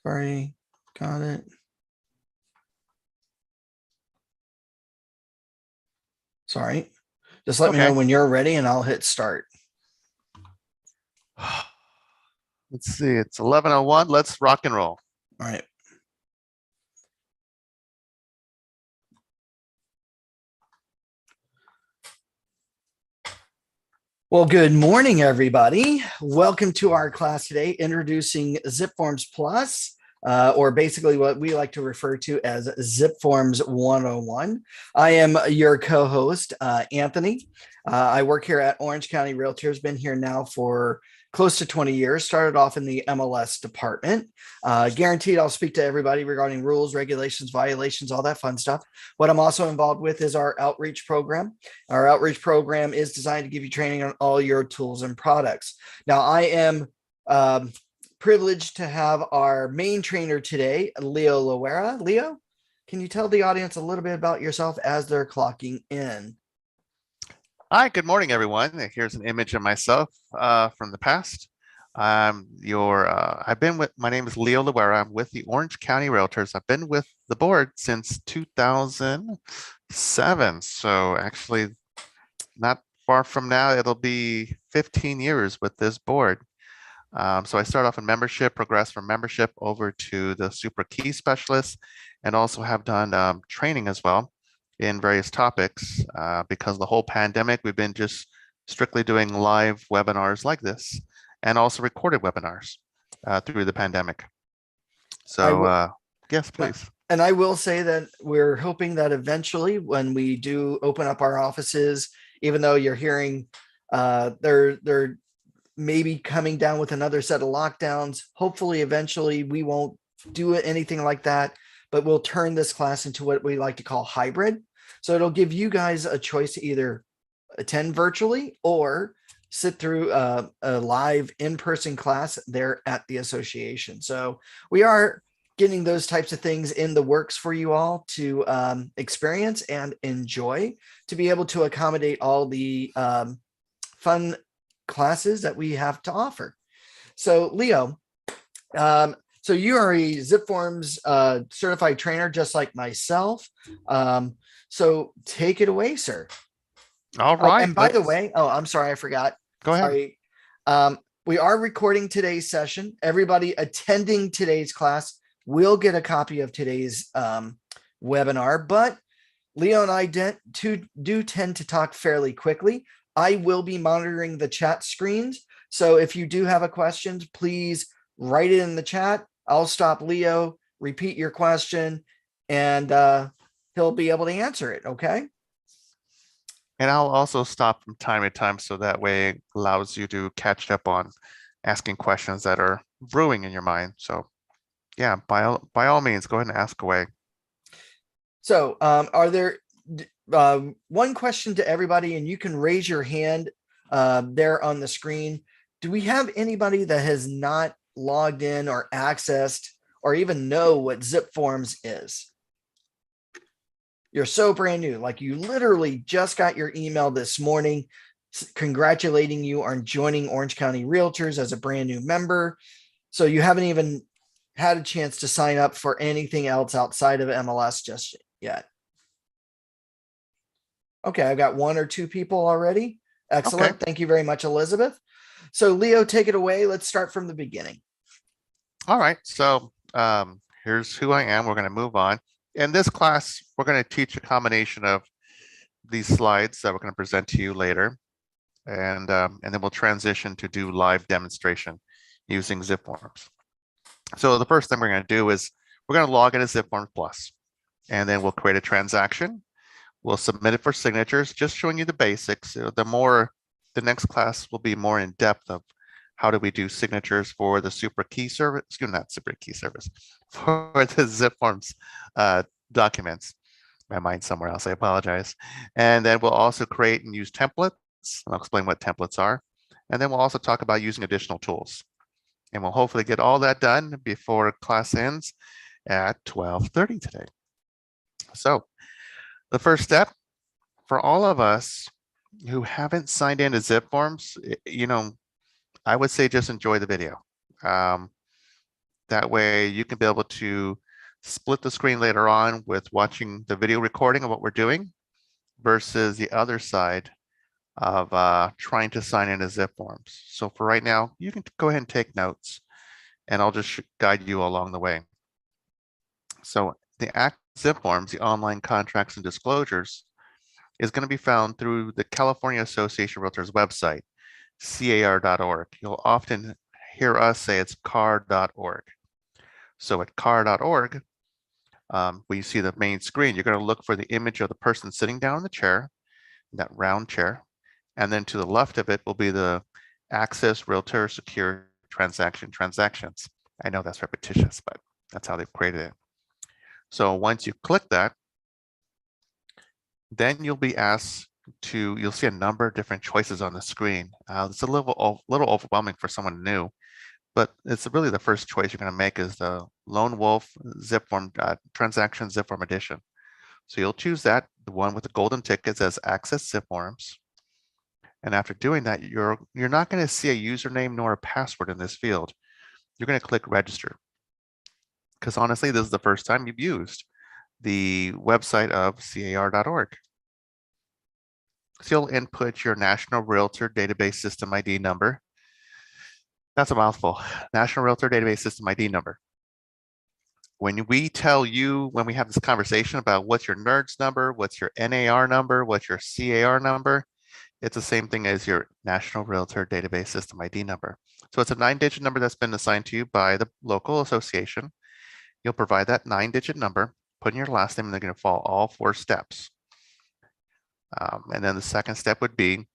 Sorry, got it. Sorry. Just let me know Okay. when you're ready and I'll hit start. Let's see. It's 11:01. Let's rock and roll. All right. Well, good morning, everybody. Welcome to our class today, introducing zipForms Plus, or basically what we like to refer to as zipForms 101. I am your co-host, Anthony. I work here at Orange County Realtors, been here now for close to 20 years, started off in the MLS department. Guaranteed I'll speak to everybody regarding rules, regulations, violations, all that fun stuff. What I'm also involved with is our outreach program. Our outreach program is designed to give you training on all your tools and products. Now, I am privileged to have our main trainer today, Leo Loera. Leo, can you tell the audience a little bit about yourself as they're clocking in? Hi, good morning, everyone. Here's an image of myself from the past. My name is Leo Loera. I'm with the Orange County Realtors. I've been with the board since 2007. So actually not far from now, it'll be 15 years with this board. So I started off in membership, progressed from membership over to the super key specialist, and also have done training as well in various topics. Because of the whole pandemic, we've been just strictly doing live webinars like this and also recorded webinars through the pandemic. So yes, please. And I will say that we're hoping that eventually when we do open up our offices, even though you're hearing they're maybe coming down with another set of lockdowns, hopefully eventually we won't do anything like that, but we'll turn this class into what we like to call hybrid. So it'll give you guys a choice to either attend virtually or sit through a live in-person class there at the association. So we are getting those types of things in the works for you all to experience and enjoy, to be able to accommodate all the fun classes that we have to offer. So Leo, so you are a zipForms certified trainer, just like myself. So take it away, sir. All right. And by the way, I'm sorry, I forgot. Go ahead. Sorry. We are recording today's session. Everybody attending today's class will get a copy of today's webinar, but Leo and I do tend to talk fairly quickly. I will be monitoring the chat screens. So if you do have a question, please write it in the chat. I'll stop Leo, repeat your question, and he'll be able to answer it. Okay. And I'll also stop from time to time so that way it allows you to catch up on asking questions that are brewing in your mind. So yeah, by all means, go ahead and ask away. So are there one question to everybody, and you can raise your hand there on the screen. Do we have anybody that has not logged in or accessed or even know what zipForms is? You're so brand new, like you literally just got your email this morning congratulating you on joining Orange County Realtors as a brand new member. So you haven't even had a chance to sign up for anything else outside of MLS just yet. Okay, I've got one or two people already. Excellent. Okay. Thank you very much, Elizabeth. So Leo, take it away. Let's start from the beginning. All right. So here's who I am. We're going to move on. In this class, we're going to teach a combination of these slides that we're going to present to you later. And then we'll transition to do live demonstration using zipForms. So the first thing we're going to do is we're going to log into zipForms Plus, and then we'll create a transaction. We'll submit it for signatures, just showing you the basics. The next class will be more in depth of how do we do signatures for the super key service, excuse me, not super key service, for the zipForms documents. My mind's somewhere else, I apologize. And then we'll also create and use templates. I'll explain what templates are. And then we'll also talk about using additional tools. And we'll hopefully get all that done before class ends at 12:30 today. So the first step for all of us who haven't signed into zipForms, I would say just enjoy the video. That way you can be able to split the screen later on with watching the video recording of what we're doing versus the other side of trying to sign in as zipForms. So for right now, you can go ahead and take notes, and I'll just guide you along the way. So the act zipForms, the online contracts and disclosures, is going to be found through the California Association of Realtors website, car.org. You'll often hear us say it's car.org. So at car.org, when you see the main screen, you're going to look for the image of the person sitting down in the chair, that round chair. And then to the left of it will be the Access Realtor Secure Transactions. I know that's repetitious, but that's how they've created it. So once you click that, then you'll be asked to, you'll see a number of different choices on the screen. It's a little overwhelming for someone new, but it's really the first choice you're going to make is the Lone Wolf zipForm Transaction zipForm Edition. So you'll choose that, the one with the golden tickets as Access zipForms. And after doing that, you're not going to see a username nor a password in this field. You're going to click Register. Because honestly, this is the first time you've used the website of car.org. So you'll input your National Realtor Database System ID number. That's a mouthful. National Realtor Database System ID number. When we tell you, when we have this conversation about what's your NERDS number, what's your NAR number, what's your CAR number, it's the same thing as your National Realtor Database System ID number. So it's a 9-digit number that's been assigned to you by the local association. You'll provide that 9-digit number, put in your last name, and they're going to follow all 4 steps. And then the second step would be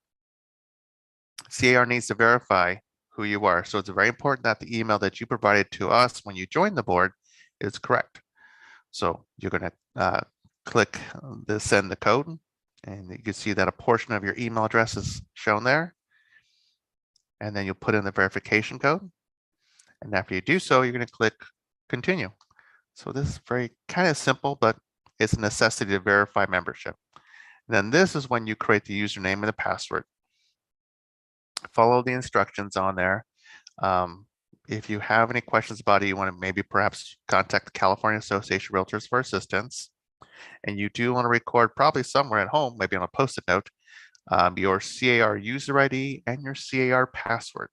CAR needs to verify who you are. So it's very important that the email that you provided to us when you joined the board is correct. So you're going to click the send the code, and you can see that a portion of your email address is shown there. And then you'll put in the verification code. And after you do so, you're going to click continue. So this is very kind of simple, but it's a necessity to verify membership. And then this is when you create the username and the password. Follow the instructions on there. If you have any questions about it, you want to maybe perhaps contact the California Association of Realtors for assistance. And you do want to record probably somewhere at home, maybe on a post-it note, your CAR user ID and your CAR password.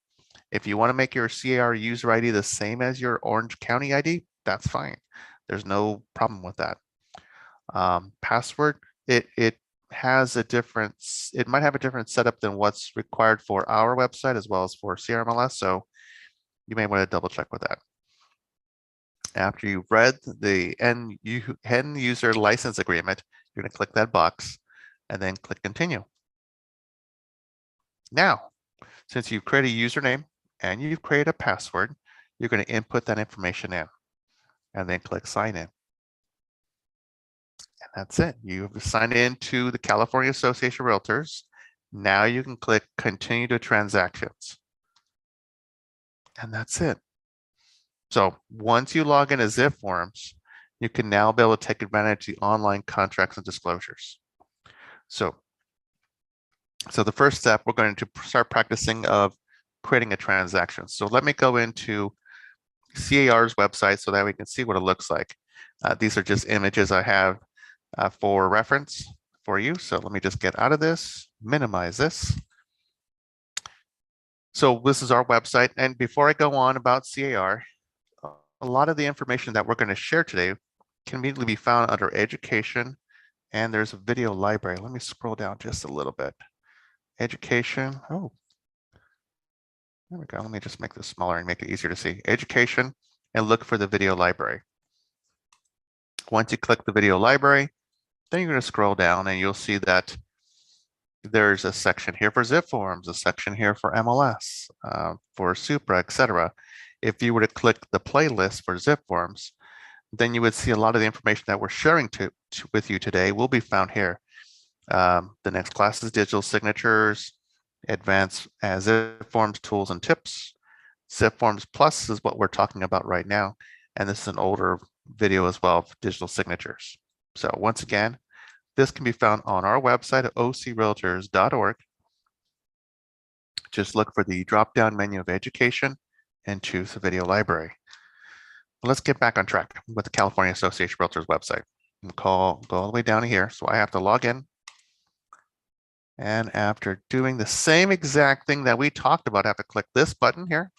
If you want to make your CAR user ID the same as your Orange County ID, that's fine. There's no problem with that. Password, it has a difference. It might have a different setup than what's required for our website as well as for CRMLS. So you may want to double check with that. After you've read the end user license agreement, you're going to click that box and then click continue. Now, since you've created a username and you've created a password, you're going to input that information in and then click sign in. And that's it. You've signed in to the California Association of Realtors. Now you can click continue to transactions. And that's it. So once you log in as zipForms, you can now be able to take advantage of the online contracts and disclosures. So the first step, we're going to start practicing of creating a transaction. So let me go into CAR's website so that we can see what it looks like. These are just images I have for reference for you. So let me just get out of this, minimize this. So this is our website. And before I go on about CAR, a lot of the information that we're going to share today can immediately be found under education, and there's a video library. Let me scroll down just a little bit. Education. Oh, there we go. Let me just make this smaller and make it easier to see. Education, and look for the video library. Once you click the video library, then you're going to scroll down and you'll see that there's a section here for zipForms, a section here for MLS, for Supra, etc. If you were to click the playlist for zipForms, then you would see a lot of the information that we're sharing with you today will be found here. The next class is digital signatures, advanced zipForms tools and tips. zipForms Plus is what we're talking about right now. And this is an older video as well of digital signatures. So once again, this can be found on our website at ocrealtors.org. Just look for the drop-down menu of education and choose the video library. let's get back on track with the California Association of Realtors website. Go all the way down here. So I have to log in. And after doing the same exact thing that we talked about, I have to click this button here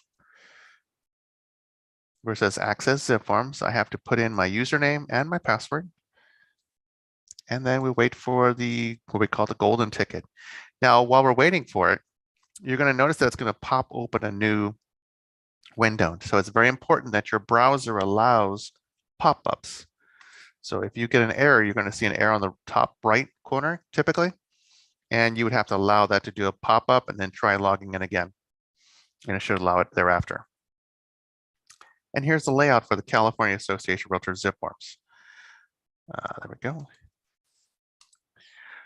where it says Access zipForms. I have to put in my username and my password. And then we wait for what we call the golden ticket. Now, while we're waiting for it, you're going to notice that it's going to pop open a new window. So it's very important that your browser allows pop-ups. So if you get an error, you're going to see an error on the top right corner typically, and you would have to allow that to do a pop-up and then try logging in again. And it should allow it thereafter. And here's the layout for the California Association of Realtors zipForms. There we go.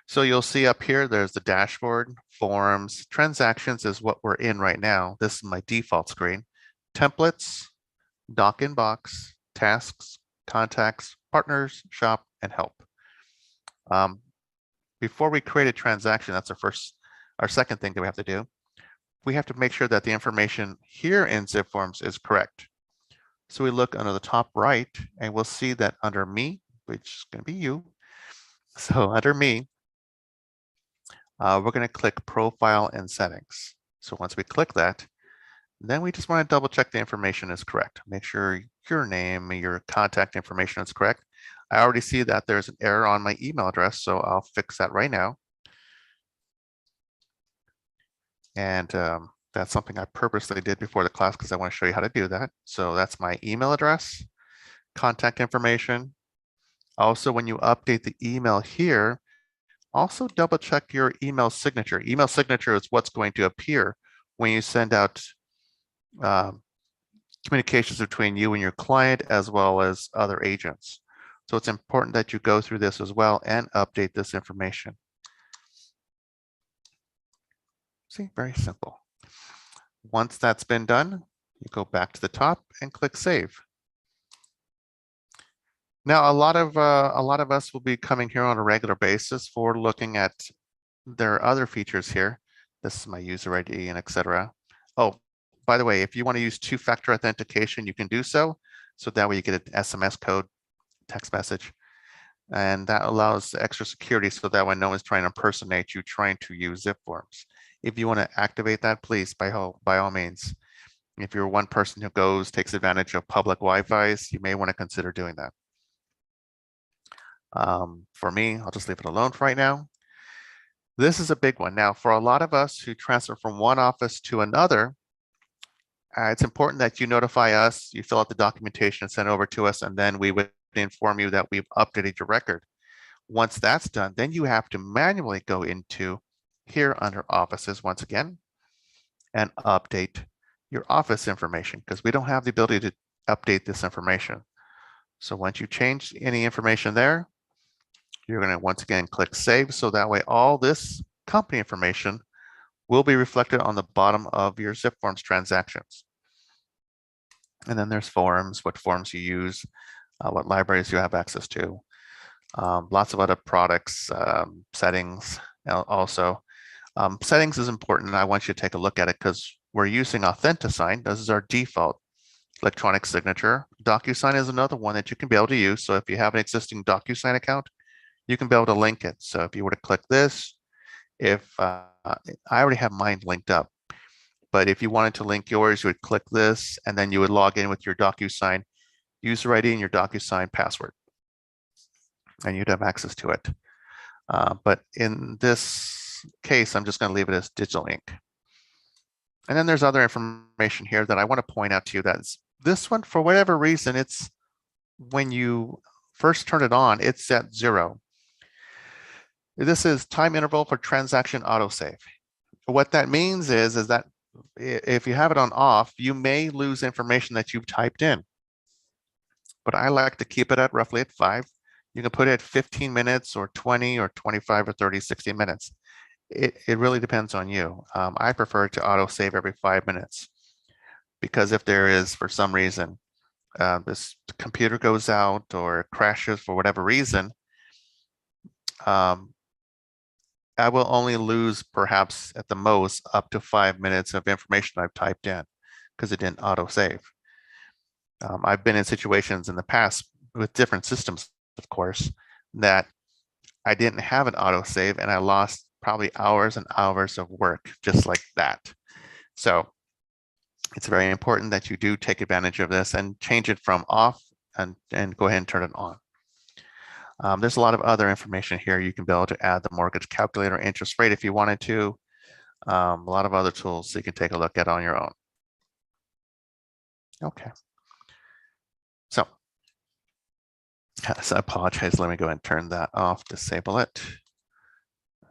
So you'll see up here, there's the dashboard, forms, transactions is what we're in right now. This is my default screen. Templates, doc inbox, tasks, contacts, partners, shop, and help. Before we create a transaction, that's our second thing that we have to do. We have to make sure that the information here in zipForms is correct. So we look under the top right and we'll see that under me, which is going to be you. So under me, we're going to click profile and settings. So once we click that, then we just want to double check the information is correct. Make sure your name, your contact information is correct. I already see that there's an error on my email address, so I'll fix that right now. And that's something I purposely did before the class because I want to show you how to do that. So that's my email address, contact information. Also, when you update the email here, also double check your email signature. Email signature is what's going to appear when you send out communications between you and your client as well as other agents. So it's important that you go through this as well and update this information. See, very simple. Once that's been done, you go back to the top and click Save. Now, a lot of us will be coming here on a regular basis for looking at their other features here. This is my user ID and etc. Oh, by the way, if you want to use two-factor authentication, you can do so. So that way you get an SMS code, text message, and that allows extra security so that when no one's trying to impersonate you trying to use zipForms. If you want to activate that, please, by all means. If you're one person who takes advantage of public Wi-Fi's, you may want to consider doing that. For me, I'll just leave it alone for right now. This is a big one. Now, for a lot of us who transfer from one office to another, it's important that you notify us, you fill out the documentation and send it over to us, and then we would inform you that we've updated your record. Once that's done, then you have to manually go into here under offices once again and update your office information because we don't have the ability to update this information. So once you change any information there, you're going to once again click Save. So that way all this company information will be reflected on the bottom of your zipForms transactions. And then there's forms, what forms you use, what libraries you have access to, lots of other products, settings also. Settings is important. I want you to take a look at it because we're using Authentisign. This is our default electronic signature. DocuSign is another one that you can be able to use. So if you have an existing DocuSign account, you can be able to link it. So if you were to click this, if I already have mine linked up, but if you wanted to link yours, you would click this and then you would log in with your DocuSign user ID and your DocuSign password, and you'd have access to it. But in this case, I'm just going to leave it as digital ink. And then there's other information here that I want to point out to you. That's this one, for whatever reason, it's when you first turn it on, it's at 0. This is time interval for transaction autosave. What that means is that if you have it on off, you may lose information that you've typed in. But I like to keep it at roughly at 5. You can put it at 15 minutes or 20 or 25 or 30, 60 minutes. It really depends on you. I prefer to autosave every 5 minutes because if there is, for some reason, this computer goes out or crashes for whatever reason, I will only lose perhaps at the most up to 5 minutes of information I've typed in because it didn't autosave. I've been in situations in the past with different systems, of course, that I didn't have an autosave and I lost probably hours and hours of work just like that. So it's very important that you do take advantage of this and change it from off and go ahead and turn it on. There's a lot of other information here. You can be able to add the mortgage calculator interest rate if you wanted to. A lot of other tools so you can take a look at on your own. Okay. So I apologize. Let me go and turn that off, disable it.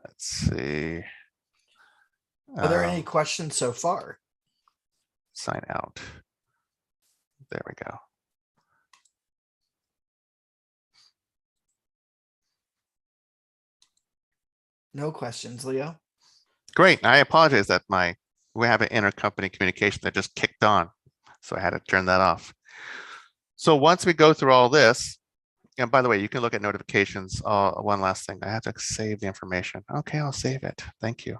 Let's see. Are there any questions so far? Sign out. There we go. No questions, Leo. Great. I apologize that we have an intercompany communication that just kicked on. So I had to turn that off. So once we go through all this, and by the way, you can look at notifications. One last thing, I have to save the information. Okay, I'll save it. Thank you.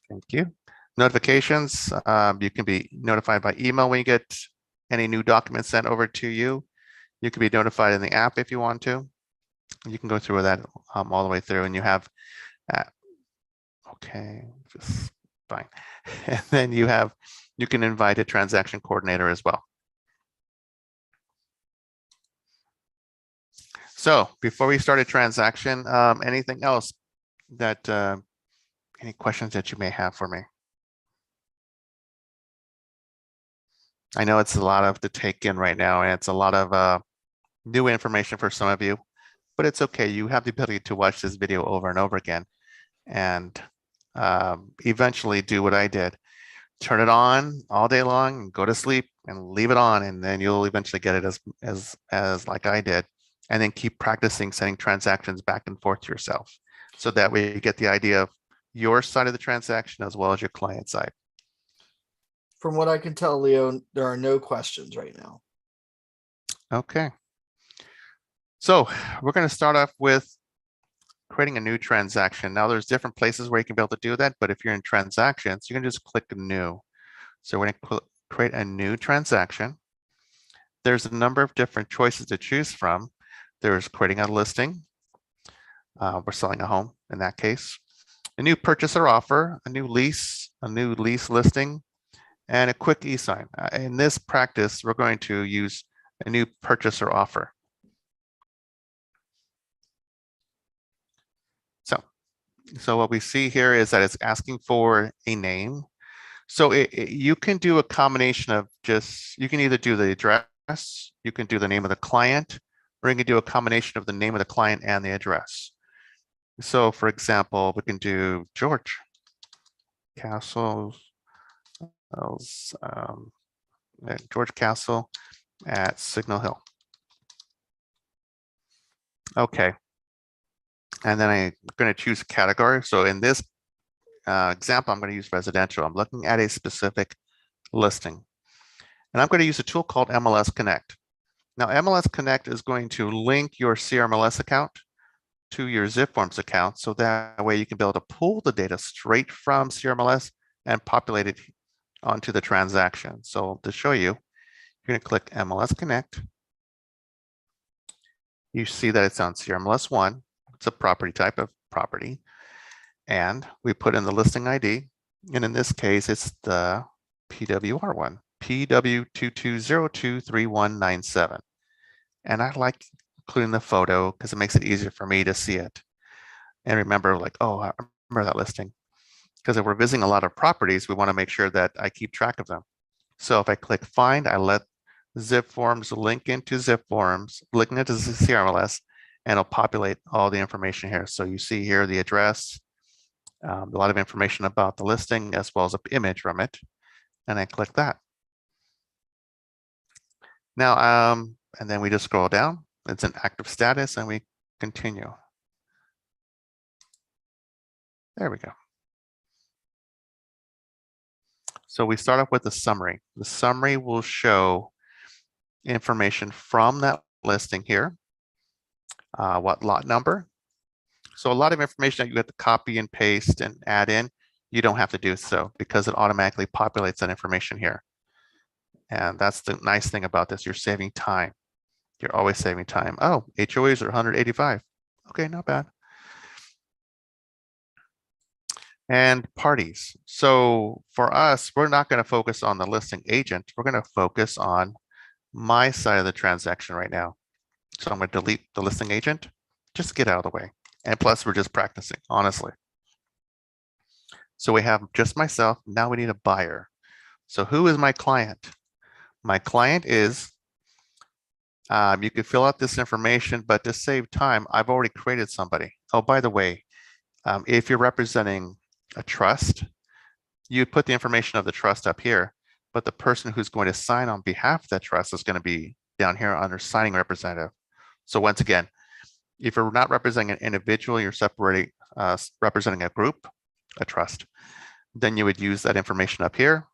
Thank you. Notifications, you can be notified by email when you get any new documents sent over to you. You can be notified in the app if you want to. You can go through that all the way through, and you have, okay, just fine. And then you can invite a transaction coordinator as well. So before we start a transaction, anything else that, any questions that you may have for me? I know it's a lot to take in right now, and it's a lot of new information for some of you, but it's okay. You have the ability to watch this video over and over again and eventually do what I did. Turn it on all day long and go to sleep and leave it on, and then you'll eventually get it as like I did, and then keep practicing sending transactions back and forth to yourself. So that way you get the idea of your side of the transaction as well as your client side. From what I can tell, Leo, there are no questions right now. Okay. So we're going to start off with creating a new transaction. Now there's different places where you can be able to do that, but if you're in transactions, you can just click new. So we're going to create a new transaction. There's a number of different choices to choose from. There's creating a listing. We're selling a home in that case. A new purchase or offer, a new lease listing, and a quick e-sign. In this practice, we're going to use a new purchase or offer. So what we see here is that it's asking for a name. So you can do a combination of you can either do the address, you can do the name of the client, or you can do a combination of the name of the client and the address. So for example, we can do George Castle, George Castle at Signal Hill. Okay. And then I'm going to choose a category. So in this example, I'm going to use residential. I'm looking at a specific listing. And I'm going to use a tool called MLS Connect. Now, MLS Connect is going to link your CRMLS account to your zipForms account. So that way you can be able to pull the data straight from CRMLS and populate it onto the transaction. So to show you, you're going to click MLS Connect. You see that it's on CRMLS 1. It's a property type of property. And we put in the listing ID. And in this case, it's the PWR one, PW22023197. And I like including the photo because it makes it easier for me to see it. And remember, like, oh, I remember that listing. Because if we're visiting a lot of properties, we want to make sure that I keep track of them. So if I click find, I let zipForms link into zipForms, linking it to CRMLS, and it'll populate all the information here. So you see here the address, a lot of information about the listing, as well as an image from it. And I click that. Now, and then we just scroll down. It's an active status, and we continue. There we go. So we start off with the summary. The summary will show information from that listing here. What lot number. So a lot of information that you have to copy and paste and add in, you don't have to do so because it automatically populates that information here. And that's the nice thing about this. You're saving time. You're always saving time. Oh, HOAs are 185. Okay, not bad. And parties. So for us, we're not going to focus on the listing agent. We're going to focus on my side of the transaction right now. So I'm going to delete the listing agent, just get out of the way. And plus, we're just practicing, honestly. So we have just myself. Now we need a buyer. So who is my client? My client is, you could fill out this information, but to save time, I've already created somebody. Oh, by the way, if you're representing a trust, you put the information of the trust up here, but the person who's going to sign on behalf of that trust is going to be down here under signing representative. So once again, if you're not representing an individual, you're separating, representing a group, a trust, then you would use that information up here.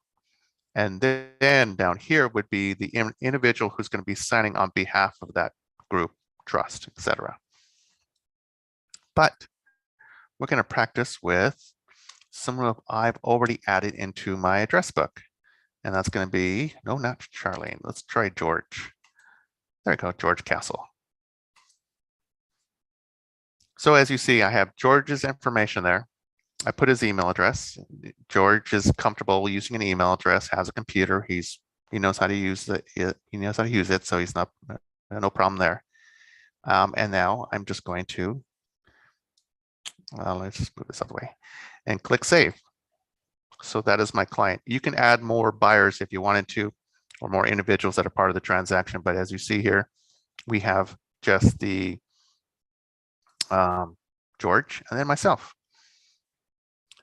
And then down here would be the individual who's going to be signing on behalf of that group, trust, etc. But we're going to practice with someone I've already added into my address book. And that's going to be, no, not Charlene. Let's try George. There we go, George Castle. So as you see, I have George's information there. I put his email address. George is comfortable using an email address, has a computer. He knows how to use it, so he's not no problem there. And now I'm just going to, let's just move this out of the way and click save. So that is my client. You can add more buyers if you wanted to, or more individuals that are part of the transaction. But as you see here, we have just the George and then myself.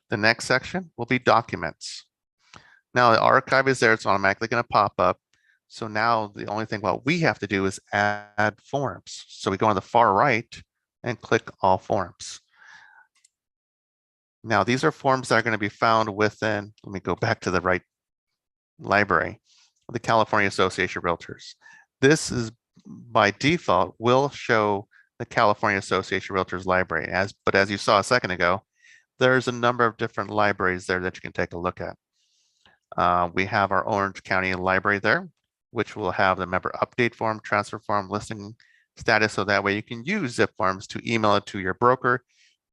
The next section will be documents. Now the archive is there, it's automatically going to pop up. So now the only thing what we have to do is add forms. So we go on the far right and click all forms. Now these are forms that are going to be found within, let me go back to the right library, the California Association of Realtors. This is by default will show the California Association of Realtors library, but as you saw a second ago, there's a number of different libraries there that you can take a look at. We have our Orange County library there, which will have the member update form, transfer form, listing status, so that way you can use zipForms to email it to your broker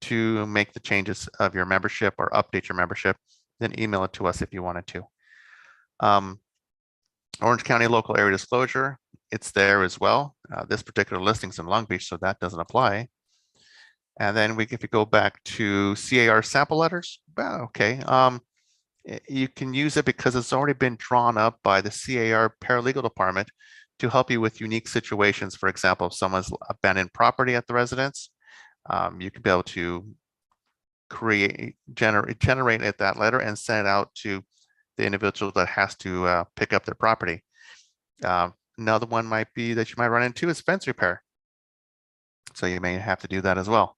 to make the changes of your membership or update your membership, then email it to us if you wanted to. Orange County local area disclosure, it's there as well. This particular listing's in Long Beach, so that doesn't apply. And then if you go back to CAR sample letters, well, okay, you can use it because it's already been drawn up by the CAR paralegal department to help you with unique situations. For example, if someone's abandoned property at the residence, you can be able to generate that letter and send it out to the individual that has to pick up their property. Another one might be that you might run into is fence repair. So you may have to do that as well.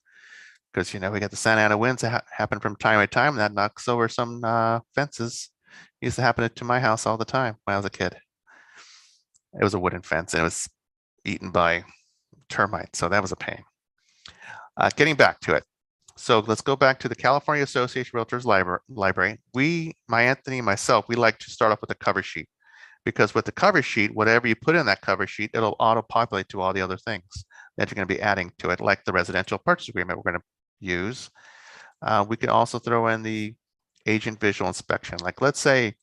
Because, we got the Santa Ana winds that happen from time to time that knocks over some fences. It used to happen to my house all the time when I was a kid. It was a wooden fence and it was eaten by termites, so that was a pain. Getting back to it. So let's go back to the California Association of Realtors library. Anthony and myself, we like to start off with a cover sheet, because with the cover sheet, whatever you put in that cover sheet, it'll auto-populate to all the other things that you're going to be adding to it, like the residential purchase agreement we're going to use. We can also throw in the agent visual inspection. Like, let's say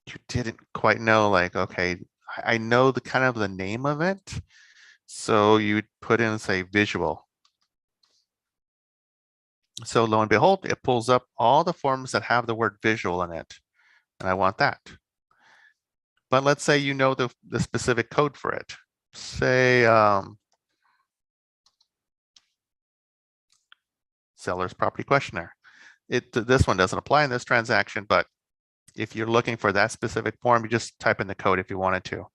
you didn't quite know, like, okay, I know the kind of the name of it. So you would put in, say, visual. So lo and behold, it pulls up all the forms that have the word visual in it. And I want that. But let's say you know the specific code for it. Say, seller's property questionnaire. This one doesn't apply in this transaction, but if you're looking for that specific form, you just type in the code if you wanted to.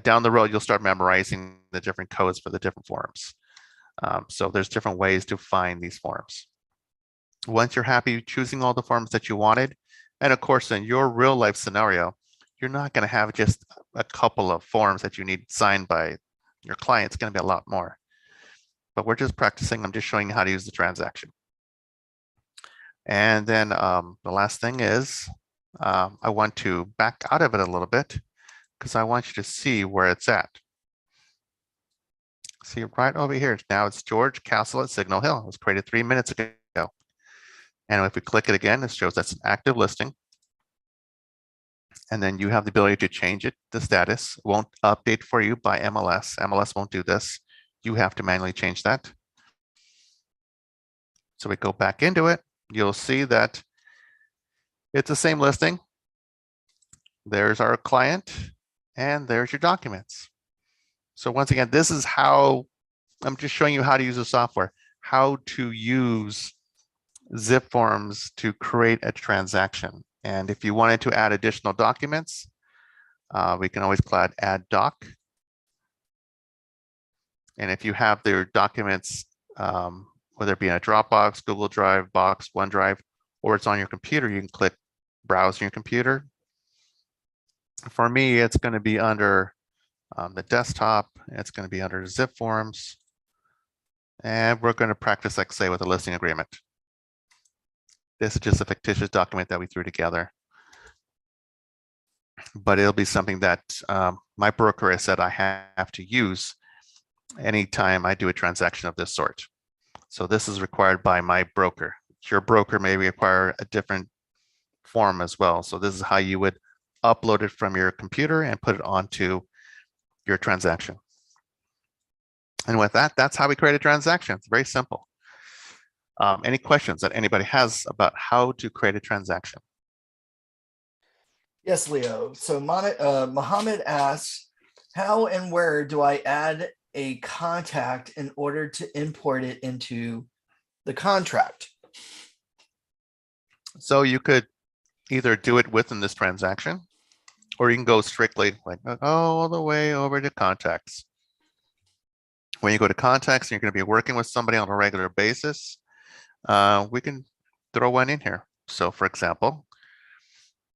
Down the road, you'll start memorizing the different codes for the different forms. So there's different ways to find these forms. Once you're happy choosing all the forms that you wanted, and of course, in your real life scenario, you're not going to have just a couple of forms that you need signed by your client. It's going to be a lot more. But we're just practicing. I'm just showing you how to use the transaction. And then the last thing is I want to back out of it a little bit because I want you to see where it's at. See right over here. Now it's George Castle at Signal Hill. It was created 3 minutes ago. And if we click it again, it shows that's an active listing. And then you have the ability to change it, the status. It won't update for you by MLS. MLS won't do this. You have to manually change that. So we go back into it. You'll see that it's the same listing. There's our client, and there's your documents. So once again, this is how I'm just showing you how to use the software, how to use zipForms to create a transaction. And if you wanted to add additional documents, we can always add doc. And if you have their documents, whether it be in a Dropbox, Google Drive, Box, OneDrive, or it's on your computer, you can click Browse your computer. For me, it's going to be under the desktop. It's going to be under zipForms. And we're going to practice, like say, with a listing agreement. This is just a fictitious document that we threw together. But it'll be something that my broker has said I have to use anytime I do a transaction of this sort. So this is required by my broker. Your broker may require a different form as well. So this is how you would upload it from your computer and put it onto your transaction. And with that, that's how we create a transaction. It's very simple. Any questions that anybody has about how to create a transaction? Yes, Leo. So Mohammed asks, how and where do I add a contact in order to import it into the contract? So you could either do it within this transaction, or you can go strictly like all the way over to contacts. When you go to contacts and you're going to be working with somebody on a regular basis, we can throw one in here. So for example,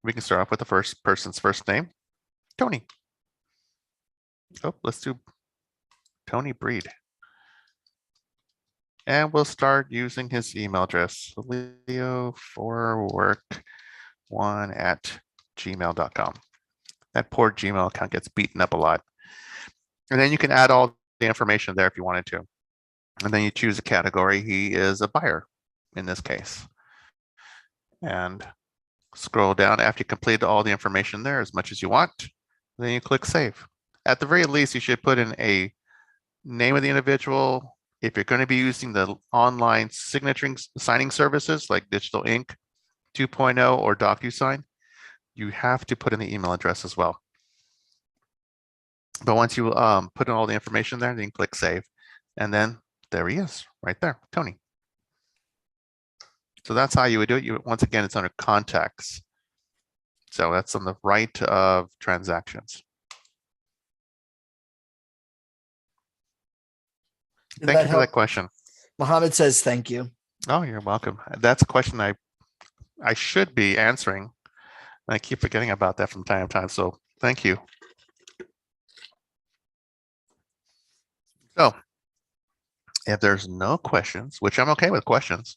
we can start off with the first person's first name, Tony. Oh, let's do Tony Breed. And we'll start using his email address, leo4work1@gmail.com. That poor Gmail account gets beaten up a lot. And then you can add all the information there if you wanted to. And then you choose a category. He is a buyer in this case. And scroll down after you complete all the information there as much as you want. Then you click save. At the very least, you should put in a name of the individual. If you're going to be using the online signing services like Digital Ink 2.0 or DocuSign, you have to put in the email address as well. But once you put in all the information there, then you click save. And then there he is, right there, Tony. So that's how you would do it. Once again, it's under contacts. So that's on the right of transactions. Thank you for that question. Mohammed says thank you. Oh, you're welcome. That's a question I should be answering. I keep forgetting about that from time to time. So thank you. So if there's no questions, which I'm okay with questions,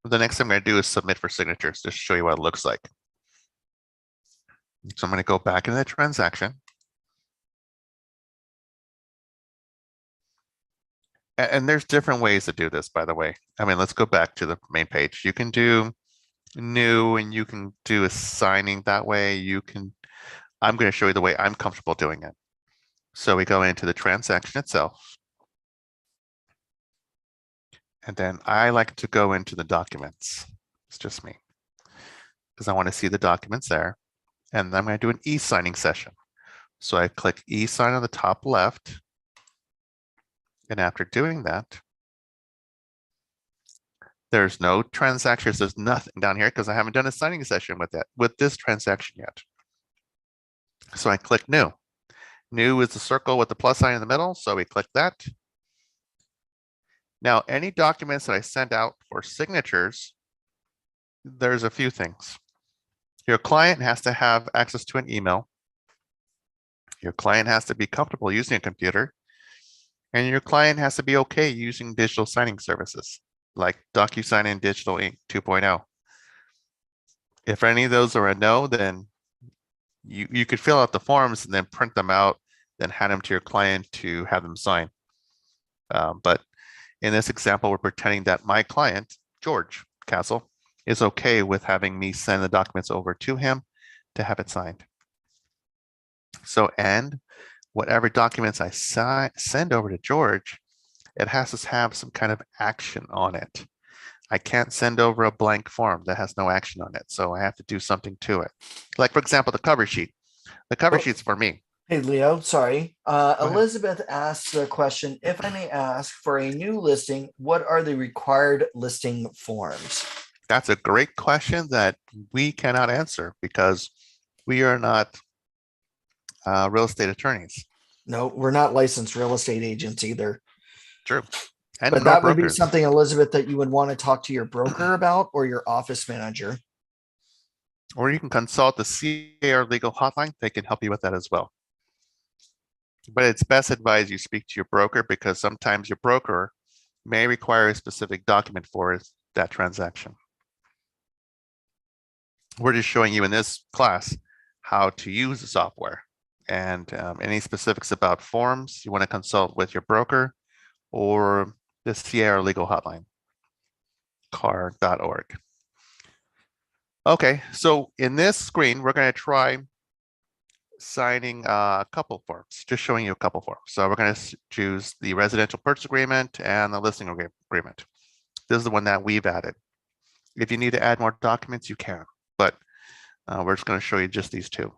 the next thing I'm going to do is submit for signatures, just to show you what it looks like. So I'm going to go back into the transaction. And there's different ways to do this, by the way. I mean, let's go back to the main page. You can do new and you can do assigning that way. I'm going to show you the way I'm comfortable doing it. So we go into the transaction itself. And then I like to go into the documents. It's just me, because I want to see the documents there. And then I'm going to do an e-signing session. So I click e-sign on the top left. And after doing that, there's no transactions. There's nothing down here because I haven't done a signing session with this transaction yet. So I click new. New is the circle with the plus sign in the middle. So we click that. Now, any documents that I send out for signatures, there's a few things. Your client has to have access to an email. Your client has to be comfortable using a computer. And your client has to be okay using digital signing services like DocuSign and Digital Ink 2.0. If any of those are a no, then you could fill out the forms and then print them out, then hand them to your client to have them sign. But in this example, we're pretending that my client, George Castle, is okay with having me send the documents over to him to have it signed. So, and whatever documents I send over to George, it has to have some kind of action on it. I can't send over a blank form that has no action on it. So I have to do something to it. Like, for example, the cover sheet. The cover Oh, sheet's for me. hey, Leo, sorry. Go ahead. Elizabeth asks the question, if I may ask, for a new listing, what are the required listing forms? That's a great question that we cannot answer because we are not real estate attorneys. No, we're not licensed real estate agents either. True. And But nor that would be brokers. something, Elizabeth, that you would want to talk to your broker about or your office manager. Or you can consult the CAR legal hotline. They can help you with that as well. But it's best advised you speak to your broker because sometimes your broker may require a specific document for that transaction. We're just showing you in this class how to use the software, and any specifics about forms you want to consult with your broker or the Sierra Legal Hotline, car.org. Okay, so in this screen, we're going to try signing a couple forms, just showing you a couple forms. So we're going to choose the residential purchase agreement and the listing agreement. This is the one that we've added. If you need to add more documents, you can, but we're just going to show you just these two.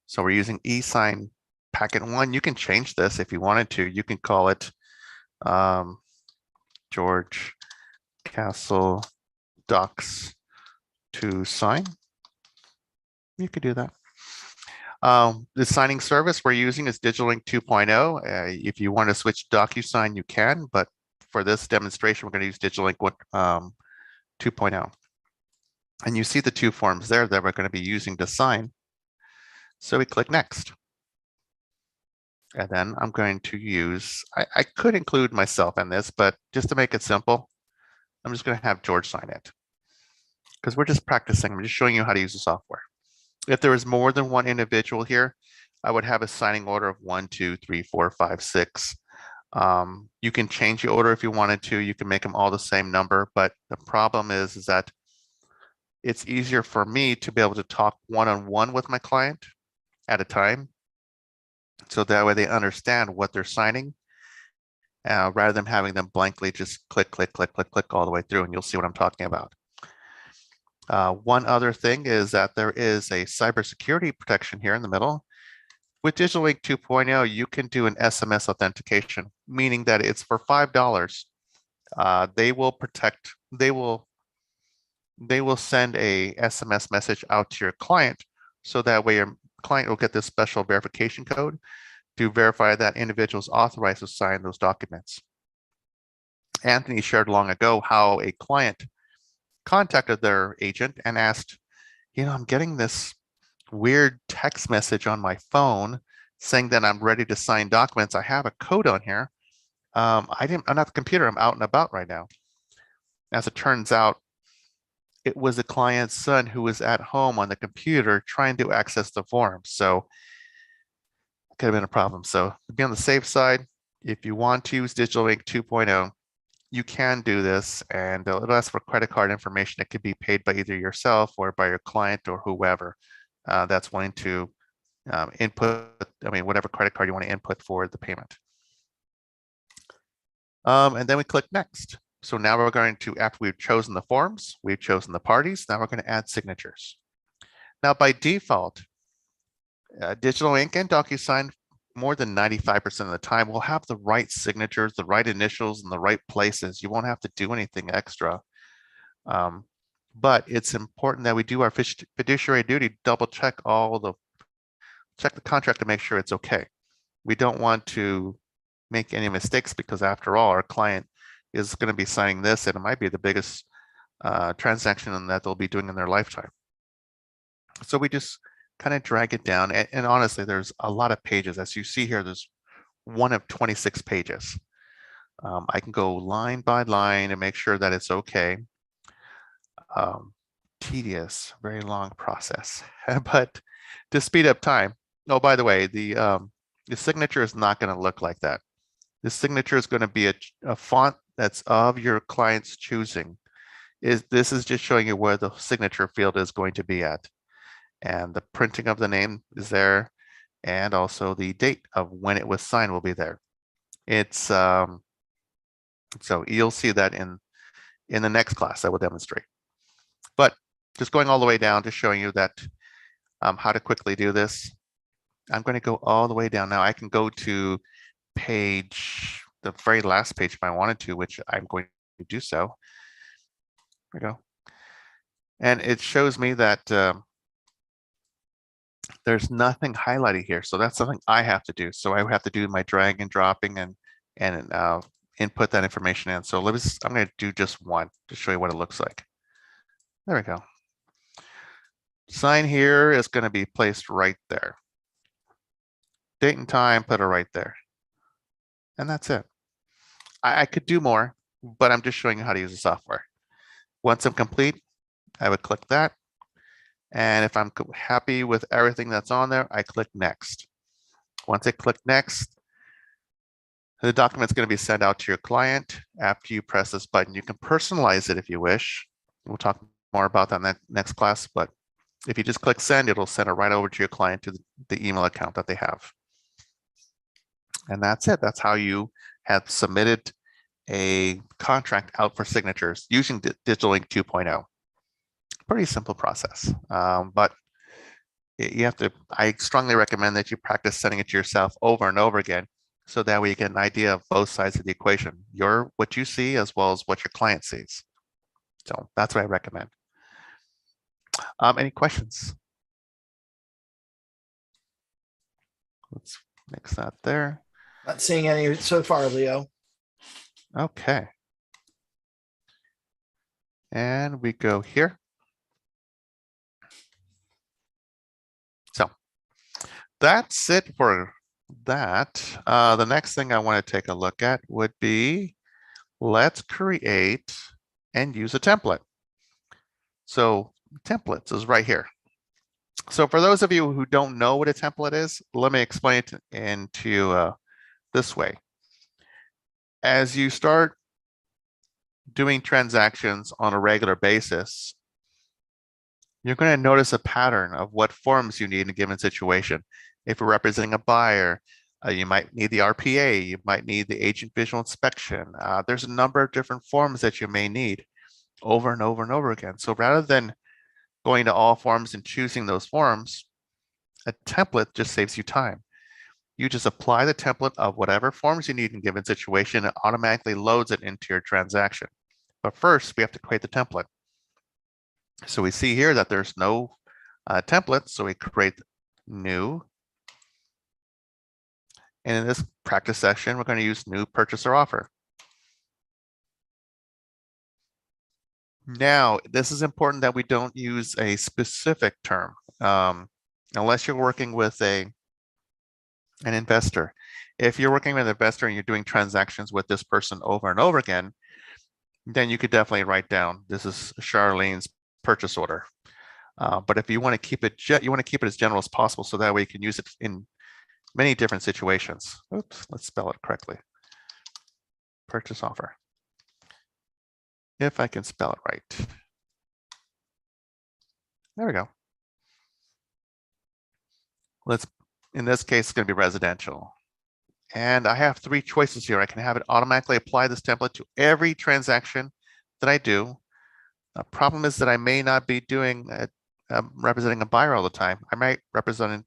So we're using e-sign packet 1. You can change this if you wanted to. You can call it George Castle Docs to sign. You could do that. The signing service we're using is DigitalLink 2.0. If you want to switch DocuSign, you can, but for this demonstration, we're going to use DigitalLink 2.0. And you see the two forms there that we're going to be using to sign. So we click next. And then I'm going to use, I could include myself in this, but just to make it simple, I'm just going to have George sign it. Because we're just practicing, I'm just showing you how to use the software. If there is more than one individual here, I would have a signing order of 1, 2, 3, 4, 5, 6. You can change the order if you wanted to. You can make them all the same number, but the problem is that it's easier for me to be able to talk one-on-one with my client at a time. So that way they understand what they're signing, rather than having them blankly just click, click, click, click, click all the way through, and you'll see what I'm talking about. One other thing is that there is a cybersecurity protection here in the middle. With DigitalLink 2.0, you can do an SMS authentication, meaning that it's for $5. They will protect, they will send a SMS message out to your client, so that way your client will get this special verification code to verify that individuals authorized to sign those documents. Anthony shared long ago how a client contacted their agent and asked, I'm getting this weird text message on my phone saying that I'm ready to sign documents. I have a code on here. I'm not the computer. I'm out and about right now. As it turns out, it was the client's son who was at home on the computer trying to access the form. So it could have been a problem. So to be on the safe side, if you want to use DigitalLink 2.0, you can do this, and it'll ask for credit card information that could be paid by either yourself or by your client or whoever that's wanting to input, whatever credit card you want to input for the payment. And then we click next. So now we're going to, after we've chosen the forms, we've chosen the parties, now we're going to add signatures. Now by default, DigitalLink and DocuSign, more than 95% of the time, will have the right signatures, the right initials, in the right places. You won't have to do anything extra. But it's important that we do our fiduciary duty, double check check the contract to make sure it's okay. We don't want to make any mistakes, because after all, our client is going to be signing this, and it might be the biggest transaction that they'll be doing in their lifetime. So we just kind of drag it down. And honestly, there's a lot of pages. As you see here, there's one of 26 pages. I can go line by line and make sure that it's okay. tedious, very long process. But to speed up time, oh, by the way, the signature is not going to look like that. The signature is going to be a font that's of your client's choosing. This is just showing you where the signature field is going to be at. And the printing of the name is there. And also the date of when it was signed will be there. It's so you'll see that in the next class I will demonstrate. But just going all the way down to showing you that how to quickly do this. I'm going to go all the way down now. I can go to the very last page if I wanted to, which I'm going to do so. There we go. And it shows me that there's nothing highlighted here. So that's something I have to do. So I have to do my drag and dropping and input that information in. So I'm going to do just one to show you what it looks like. There we go. Sign here is going to be placed right there. Date and time, put it right there. And that's it. I could do more, but I'm just showing you how to use the software. Once I'm complete, I would click that. And if I'm happy with everything that's on there, I click next. Once I click next, the document's going to be sent out to your client. After you press this button, you can personalize it if you wish. We'll talk more about that in that next class, but if you just click send, it'll send it right over to your client to the email account that they have. And that's it. That's how you have submitted a contract out for signatures using DigitalLink 2.0. Pretty simple process, but you have to, I strongly recommend that you practice sending it to yourself over and over again so that way you get an idea of both sides of the equation, what you see as well as what your client sees. So that's what I recommend. Any questions? Let's mix that there. Not seeing any so far, Leo. Okay. And we go here. So that's it for that. The next thing I want to take a look at would be, let's create and use a template. So templates is right here. So for those of you who don't know what a template is, let me explain it into this way. As you start doing transactions on a regular basis, you're going to notice a pattern of what forms you need in a given situation. If you're representing a buyer, you might need the RPA, you might need the agent visual inspection. There's a number of different forms that you may need over and over and over again. So rather than going to all forms and choosing those forms, a template just saves you time. You just apply the template of whatever forms you need in a given situation, and automatically loads it into your transaction. But first, we have to create the template. So we see here that there's no template, so we create new. And in this practice session, we're going to use new purchase or offer. Now, this is important that we don't use a specific term unless you're working with an investor. If you're working with an investor and you're doing transactions with this person over and over again, then you could definitely write down, this is Charlene's purchase order. But if you want to keep it, as general as possible, so that way you can use it in many different situations. Oops, let's spell it correctly. Purchase offer. If I can spell it right. There we go. In this case, it's going to be residential. And I have three choices here. I can have it automatically apply this template to every transaction that I do. The problem is that I may not be doing representing a buyer all the time. I might represent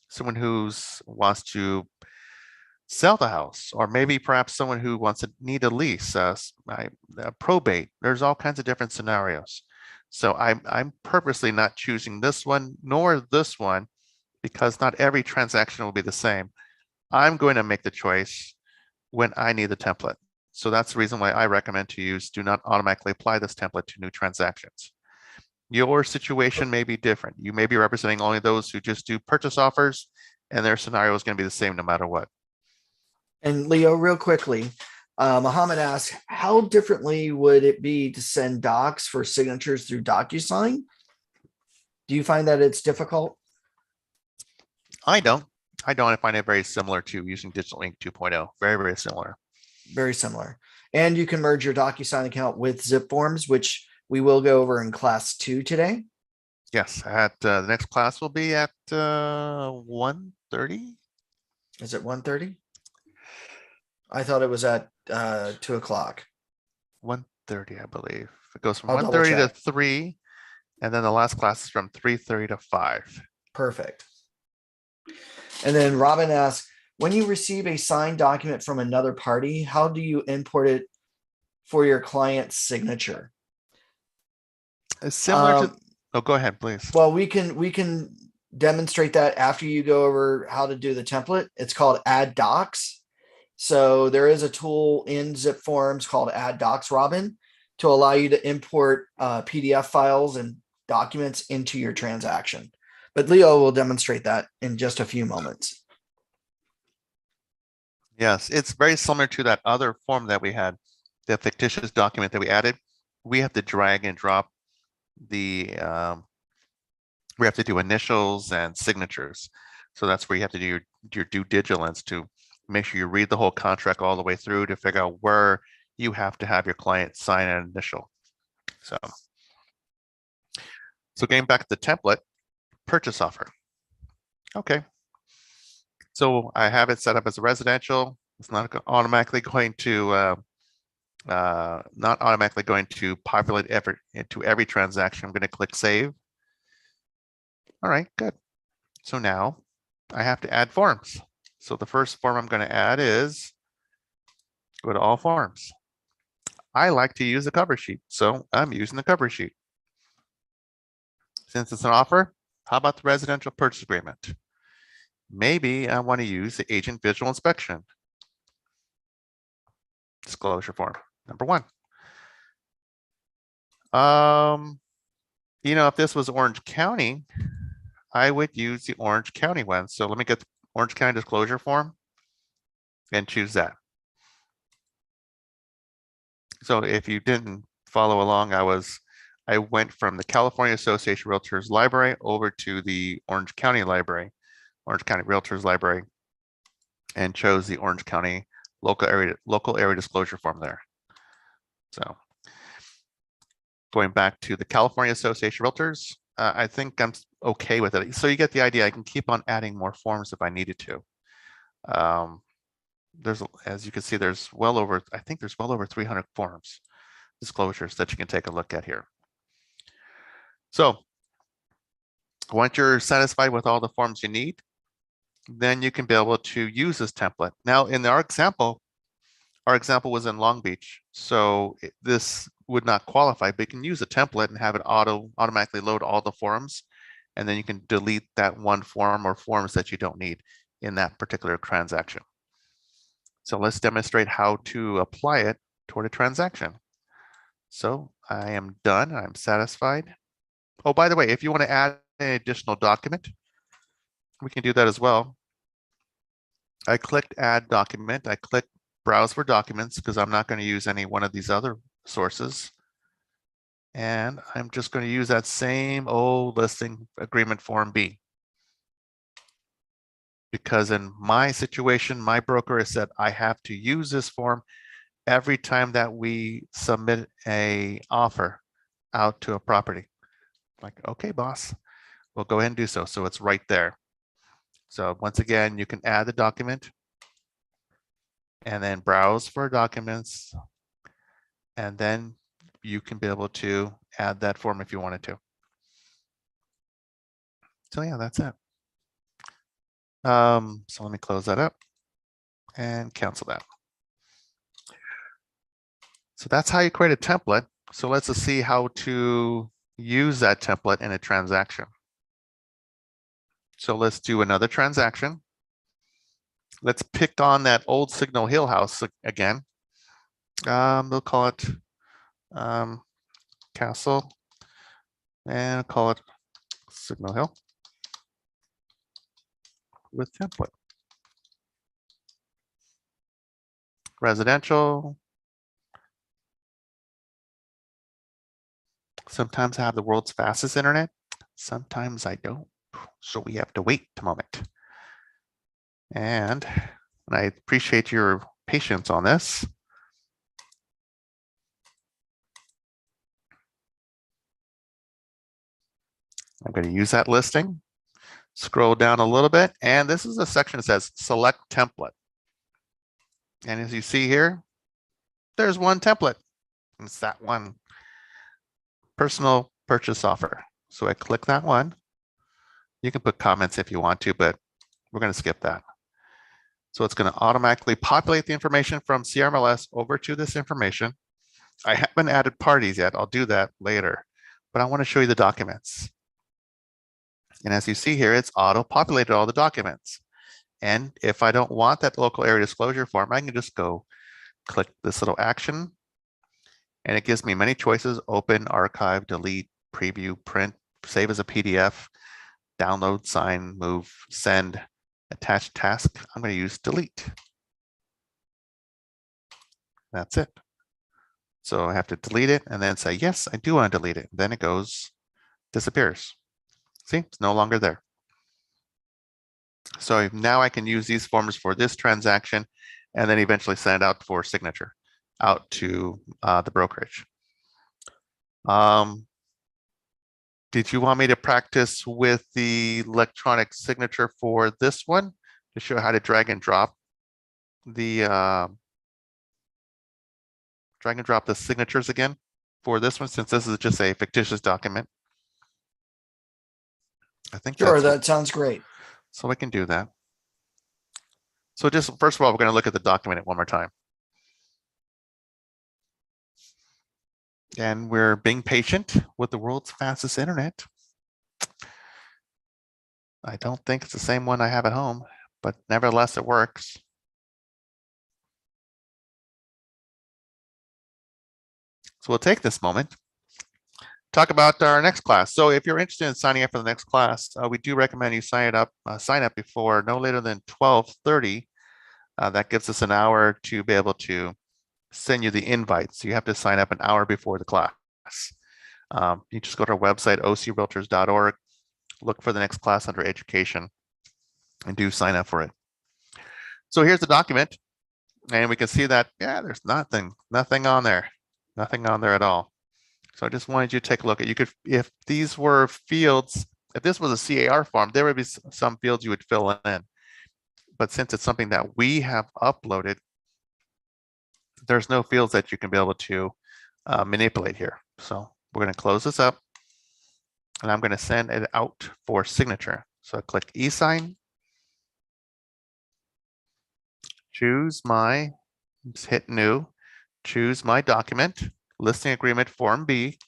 someone who wants to sell the house, or maybe perhaps someone who wants to need a lease, probate. There's all kinds of different scenarios. So I'm purposely not choosing this one nor this one, because not every transaction will be the same. I'm going to make the choice when I need the template. So that's the reason why I recommend to use do not automatically apply this template to new transactions. Your situation may be different. You may be representing only those who just do purchase offers, and their scenario is going to be the same no matter what. And Leo, real quickly, Muhammad asks, how differently would it be to send docs for signatures through DocuSign? Do you find that it's difficult? I don't. I find it very similar to using Digital Ink 2.0. Very, very similar. Very similar. And you can merge your DocuSign account with zipForms, which we will go over in class 2 today. Yes, at the next class will be at 1:30. Is it 1:30? I thought it was at 2 o'clock. 1:30, I believe. It goes from I'll double 1:30 to check. 3, and then the last class is from 3:30 to 5. Perfect. And then Robin asks, when you receive a signed document from another party, how do you import it for your client's signature? It's similar to, oh, go ahead, please. Well, we can demonstrate that after you go over how to do the template. It's called Add Docs. So there is a tool in zipForms called Add Docs, Robin, to allow you to import PDF files and documents into your transaction. But Leo will demonstrate that in just a few moments. Yes, it's very similar to that other form that we had, the fictitious document that we added. We have to drag and drop the, we have to do initials and signatures. So that's where you have to do your due diligence to make sure you read the whole contract all the way through to figure out where you have to have your client sign an initial. So getting back to the template, purchase offer. Okay. So I have it set up as a residential. It's not automatically going to populate into every transaction. I'm going to click save. All right, good. So now I have to add forms. So the first form I'm going to add is go to all forms. I like to use a cover sheet, so I'm using the cover sheet. Since it's an offer, how about the residential purchase agreement? Maybe I want to use the agent visual inspection disclosure form, number 1. If this was Orange County, I would use the Orange County one. So let me get the Orange County disclosure form and choose that. So if you didn't follow along, I went from the California Association Realtors Library over to the Orange County Library, Orange County Realtors Library, and chose the Orange County local area disclosure form there. So going back to the California Association Realtors, I think I'm okay with it. So you get the idea. I can keep on adding more forms if I needed to. As you can see, there's well over 300 forms disclosures that you can take a look at here. So once you're satisfied with all the forms you need, then you can be able to use this template. Now in our example was in Long Beach, so this would not qualify, but you can use a template and have it automatically load all the forms, and then you can delete that one form or forms that you don't need in that particular transaction. So let's demonstrate how to apply it toward a transaction. So I am done. I'm satisfied. Oh, by the way, if you want to add an additional document, we can do that as well. I clicked add document. I clicked browse for documents because I'm not going to use any one of these other sources. And I'm just going to use that same old listing agreement form B. Because in my situation, my broker has said I have to use this form every time that we submit a offer out to a property. Like, okay, boss, we'll go ahead and do so. So it's right there. So once again, you can add the document and then browse for documents. And then you can be able to add that form if you wanted to. So yeah, that's it. So let me close that up and cancel that. So that's how you create a template. So let's just see how to use that template in a transaction. So let's do another transaction. Let's pick on that old Signal Hill house again. We'll call it Castle and call it Signal Hill with template. residential. Sometimes I have the world's fastest internet. Sometimes I don't. So we have to wait a moment. And I appreciate your patience on this. I'm going to use that listing. Scroll down a little bit, and this is a section that says select template. And as you see here, there's one template. It's that one, personal purchase offer. So I click that one. You can put comments if you want to, but we're going to skip that. So it's going to automatically populate the information from CRMLS over to this information. I haven't added parties yet. I'll do that later, but I want to show you the documents. And as you see here, it's auto-populated all the documents. And if I don't want that local area disclosure form, I can just go click this little action, and it gives me many choices: open, archive, delete, preview, print, save as a PDF, download, sign, move, send, attach task. I'm going to use delete. That's it. So I have to delete it and then say, yes, I do want to delete it. Then it goes, disappears. See, it's no longer there. So now I can use these forms for this transaction and then eventually send it out for signature out to the brokerage. Did you want me to practice with the electronic signature for this one to show how to drag and drop the signatures again for this one, since this is just a fictitious document? I think Sure, that's that sounds great. so we can do that. So just first of all, we're going to look at the document one more time. And we're being patient with the world's fastest internet. I don't think it's the same one I have at home, but nevertheless, it works. So we'll take this moment, talk about our next class. So if you're interested in signing up for the next class, we do recommend you sign up before no later than 12:30. That gives us an hour to be able to send you the invite. So you have to sign up an hour before the class. You just go to our website, ocrealtors.org, look for the next class under education, and do sign up for it. So here's the document, and we can see that, yeah, there's nothing on there, nothing on there at all. So I just wanted you to take a look at, you could, if these were fields, if this was a CAR form, there would be some fields you would fill in. But since it's something that we have uploaded, there's no fields that you can be able to manipulate here. So we're going to close this up, and I'm going to send it out for signature. So I click e-sign, choose my, just hit new, choose my document, listing agreement form B,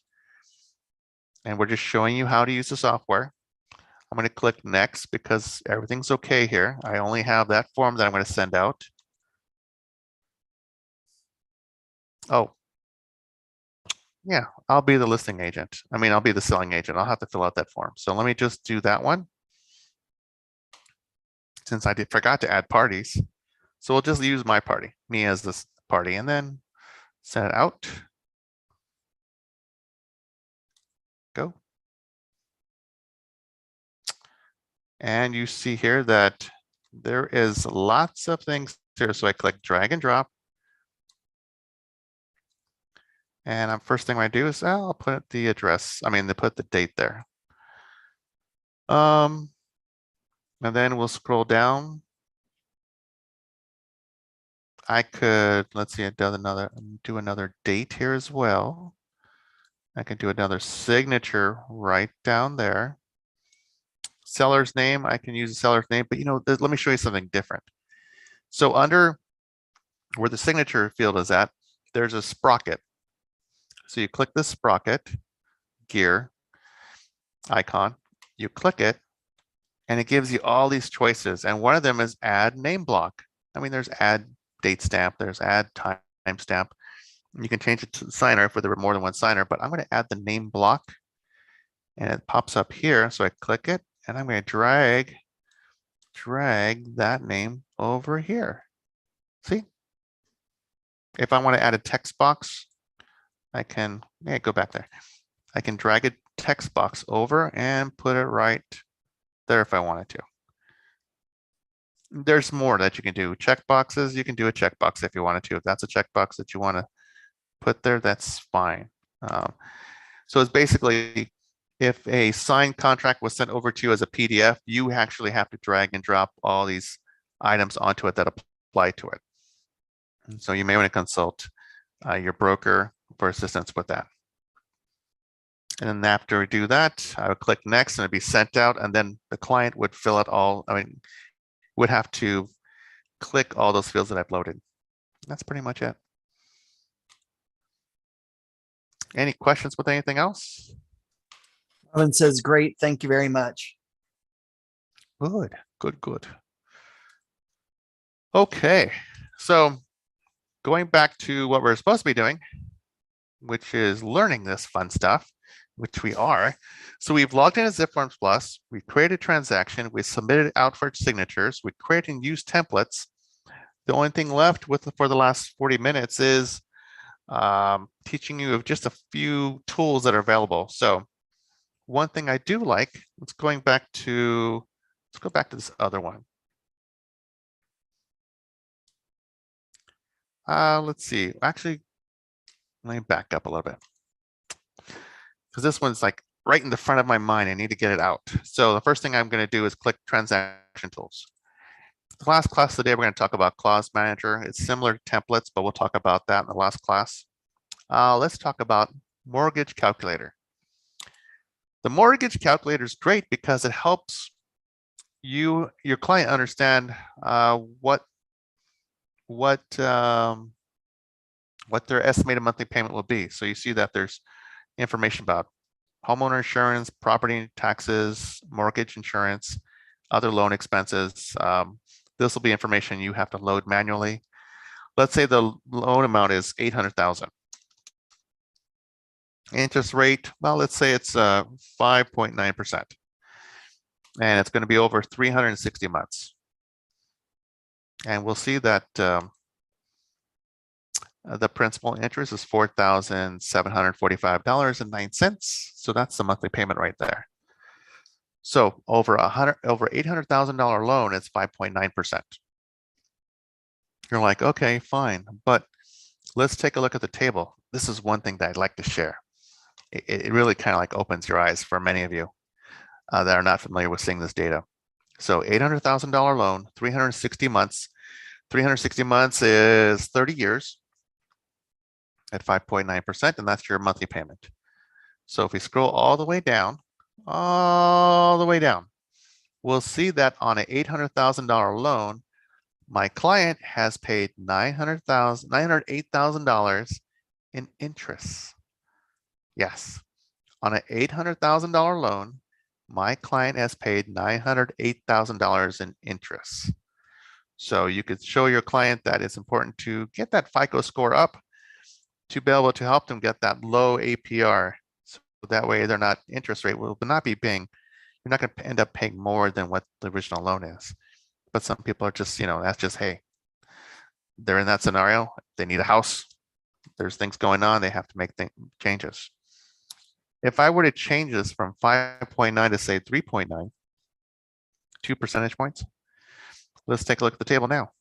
and we're just showing you how to use the software. I'm going to click next because everything's okay here. I only have that form that I'm going to send out. Oh, yeah, I'll be the listing agent. I mean, I'll be the selling agent. I'll have to fill out that form. So let me just do that one, since I forgot to add parties. So we'll just use my party, me as this party, and then send it out. Go. And you see here that there is lots of things here. So I click drag and drop. And first thing I do is I'll put the address, put the date there. And then we'll scroll down. I could, let's see, do another date here as well. I can do another signature right down there. Seller's name, I can use the seller's name, but let me show you something different. So under where the signature field is at, there's a sprocket. So you click this sprocket gear icon, you click it, and it gives you all these choices. And one of them is add name block. There's add date stamp, there's add time stamp. You can change it to the signer if there were more than one signer, but I'm going to add the name block, and it pops up here. So I click it, and I'm going to drag that name over here. See? If I want to add a text box, I can go back there. I can drag a text box over and put it right there if I wanted to. There's more that you can do. Checkboxes, you can do a checkbox if you wanted to. If that's a checkbox that you want to put there, that's fine. So it's basically, if a signed contract was sent over to you as a PDF, you actually have to drag and drop all these items onto it that apply to it. And so you may want to consult your broker for assistance with that. And then after we do that, I would click next and it'd be sent out, and then the client would fill out all, would have to click all those fields that I've loaded. That's pretty much it. Any questions with anything else? Evan says, great. Thank you very much. Good, good, good. Okay, so going back to what we're supposed to be doing, which is learning this fun stuff, which we are. So we've logged in as zipForms Plus, we created a transaction, we submitted it out for signatures, we created and used templates. The only thing left for the last 40 minutes is teaching you of just a few tools that are available. So one thing I do like, let's go back to this other one. Let's see, actually, let me back up a little bit, because this one's like right in the front of my mind. I need to get it out. So the first thing I'm going to do is click transaction tools. The last class today, we're going to talk about clause manager. It's similar to templates, but we'll talk about that in the last class. Let's talk about mortgage calculator. The mortgage calculator is great because it helps your client understand what their estimated monthly payment will be. So you see that there's information about homeowner insurance, property taxes, mortgage insurance, other loan expenses. This will be information you have to load manually. Let's say the loan amount is $800,000. Interest rate, well, let's say it's 5.9%. And it's going to be over 360 months. And we'll see that the principal interest is $4,745.09. So that's the monthly payment right there. So over $800,000 loan, it's 5.9%. You're like, okay, fine, but let's take a look at the table. This is one thing that I'd like to share. It really kind of like opens your eyes for many of you that are not familiar with seeing this data. So $800,000 loan, 360 months. 360 months is 30 years at 5.9%, and that's your monthly payment. So if we scroll all the way down, we'll see that on an $800,000 loan, my client has paid $908,000 in interest. Yes, on an $800,000 loan, my client has paid $908,000 in interest. So you could show your client that it's important to get that FICO score up to be able to help them get that low APR. So that way their interest rate will not be paying, you're not going to end up paying more than what the original loan is. But some people are just, that's just, hey, they're in that scenario. They need a house. There's things going on. They have to make changes. If I were to change this from 5.9 to say 3.9, 2 percentage points, let's take a look at the table now.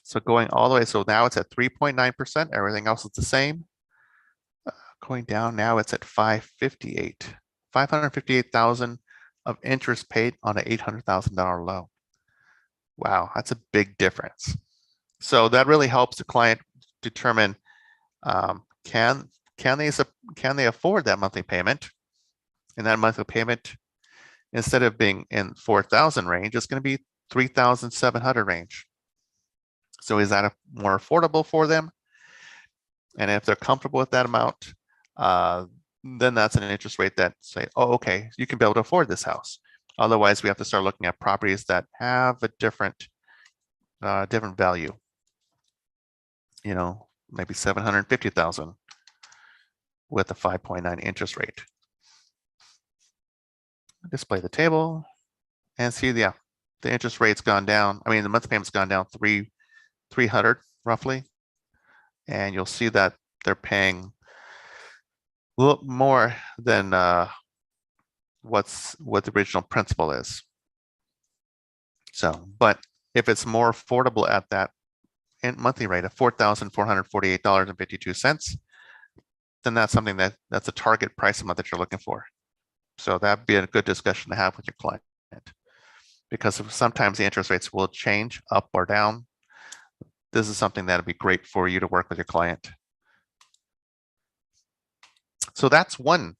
So going all the way, so now it's at 3.9%. Everything else is the same. Going down now, it's at 558,000 of interest paid on an $800,000 loan. Wow, that's a big difference. So that really helps the client determine can they afford that monthly payment, and that monthly payment, instead of being in 4,000 range, it's going to be 3,700 range. So is that more affordable for them? And if they're comfortable with that amount, then that's an interest rate that say, oh, okay, you can be able to afford this house. Otherwise, we have to start looking at properties that have a different value. Maybe 750,000 with a 5.9 interest rate. Display the table and see, the interest rate's gone down. I mean, the monthly payment's gone down 3 $300 roughly. And you'll see that they're paying a little more than what the original principal is. So, but if it's more affordable at that monthly rate of $4,448.52, then that's something that's a target price amount that you're looking for. So that'd be a good discussion to have with your client, because sometimes the interest rates will change up or down. This is something that'd be great for you to work with your client. So that's one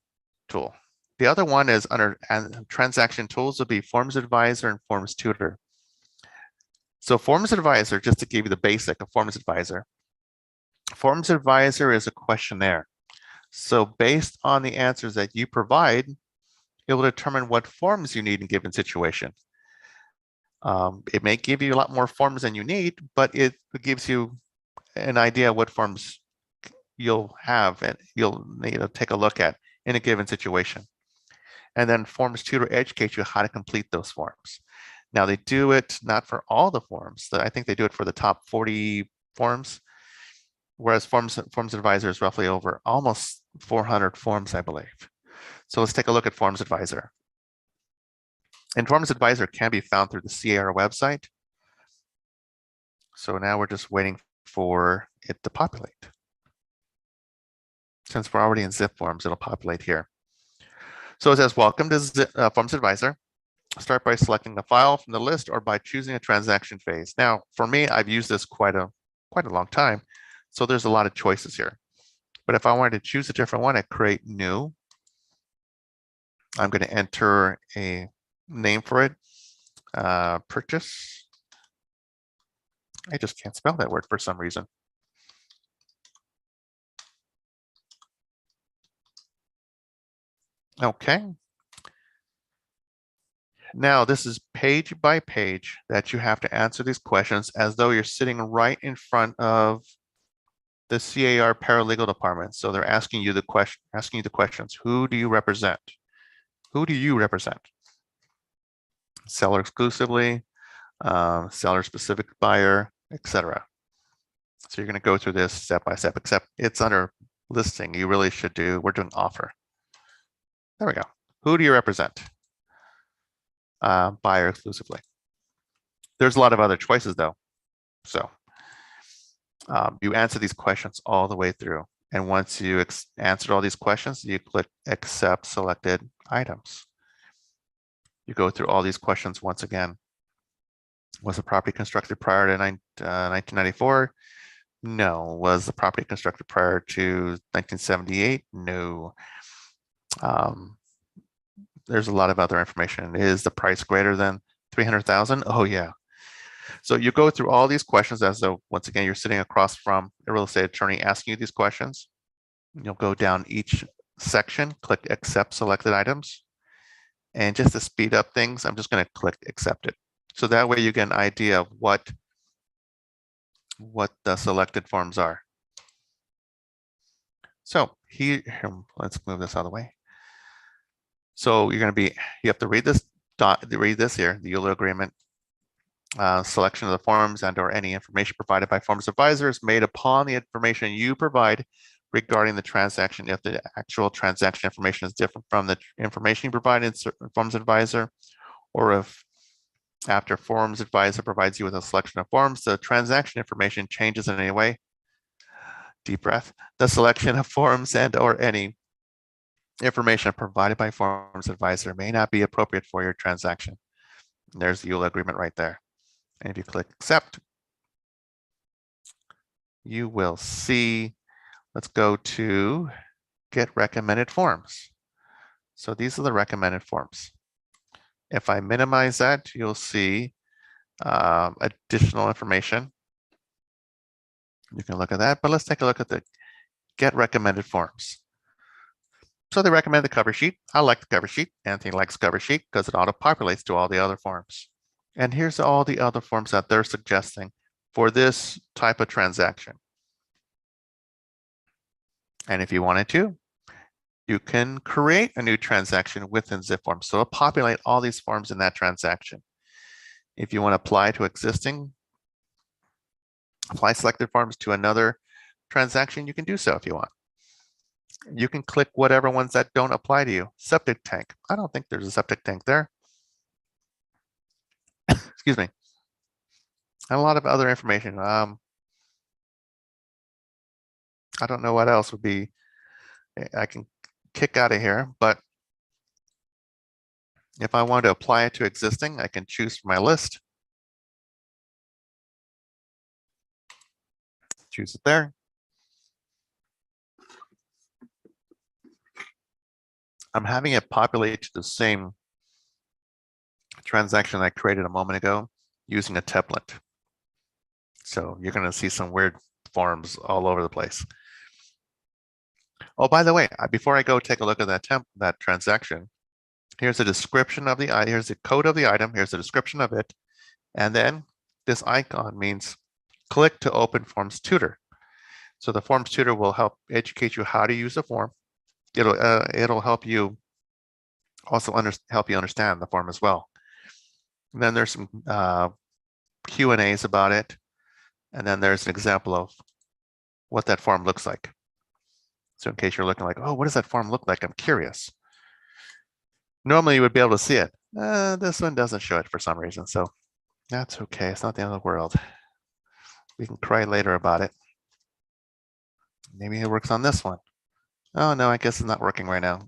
tool. The other one is under transaction tools would be Forms Advisor and Forms Tutor. So Forms Advisor, just to give you the basic of Forms Advisor. Forms Advisor is a questionnaire. So based on the answers that you provide, it will determine what forms you need in a given situation. It may give you a lot more forms than you need, but it gives you an idea of what forms you'll have and you'll need to take a look at in a given situation. And then Forms Tutor educates you how to complete those forms. Now they do it not for all the forms. I think they do it for the top 40 forms, whereas Forms Advisor is roughly over almost 400 forms, I believe. So let's take a look at Forms Advisor. And Forms Advisor can be found through the CAR website. So now we're just waiting for it to populate. Since we're already in zipForms, it'll populate here. So it says, welcome to Forms Advisor. Start by selecting a file from the list or by choosing a transaction phase. Now, for me, I've used this quite a long time. So there's a lot of choices here. But if I wanted to choose a different one, I create new. I'm going to enter a name for it. Purchase. I just can't spell that word for some reason. Okay. Now this is page by page that you have to answer these questions as though you're sitting right in front of the CAR paralegal department. So they're asking you the questions. Who do you represent? Who do you represent? Seller exclusively, seller specific buyer, etc. So you're going to go through this step by step, except it's under listing. You really should do, we're doing offer. There we go. Who do you represent? Buyer exclusively. There's a lot of other choices though. So you answer these questions all the way through. And once you answered all these questions, you click accept selected items. You go through all these questions once again. Was the property constructed prior to 1994? No. Was the property constructed prior to 1978? No. There's a lot of other information. Is the price greater than 300,000? Oh yeah. So you go through all these questions as though, once again, you're sitting across from a real estate attorney asking you these questions. You'll go down each section, click accept selected items. And just to speed up things, I'm just going to click accept it. So that way you get an idea of what the selected forms are. So here, let's move this out of the way. So you're going to you have to read this here, the EULA agreement. Selection of the forms and or any information provided by Forms Advisor is made upon the information you provide regarding the transaction. If the actual transaction information is different from the information you provide in Forms Advisor, or if after Forms Advisor provides you with a selection of forms, the transaction information changes in any way, deep breath, the selection of forms and or any information provided by Forms Advisor may not be appropriate for your transaction. And there's the EULA agreement right there. And if you click accept, you will see, let's go to get recommended forms. So these are the recommended forms. If I minimize that, you'll see additional information. You can look at that, but let's take a look at the get recommended forms. So they recommend the cover sheet. I like the cover sheet. Anthony likes cover sheet because it auto-populates to all the other forms. And here's all the other forms that they're suggesting for this type of transaction. And if you wanted to, you can create a new transaction within zipForm. So it'll populate all these forms in that transaction. If you want to apply to existing apply selected forms to another transaction, you can do so if you want. You can click whatever ones that don't apply to you. Septic tank. I don't think there's a septic tank there. Excuse me. And a lot of other information. I don't know what else would be. I can kick out of here, but if I want to apply it to existing, I can choose from my list. Choose it there. I'm having it populate to the same transaction I created a moment ago using a template. So you're going to see some weird forms all over the place. Oh, by the way, before I go take a look at that transaction, here's a description of the item. Here's the code of the item. Here's the description of it. And then this icon means click to open Forms Tutor. So the Forms Tutor will help educate you how to use the form. It'll help you also help you understand the form as well. And then there's some Q&As about it. And then there's an example of what that form looks like. So in case you're looking like, oh, what does that form look like? I'm curious. Normally you would be able to see it. This one doesn't show it for some reason. So that's okay. It's not the end of the world. We can cry later about it. Maybe it works on this one. Oh, no, I guess it's not working right now.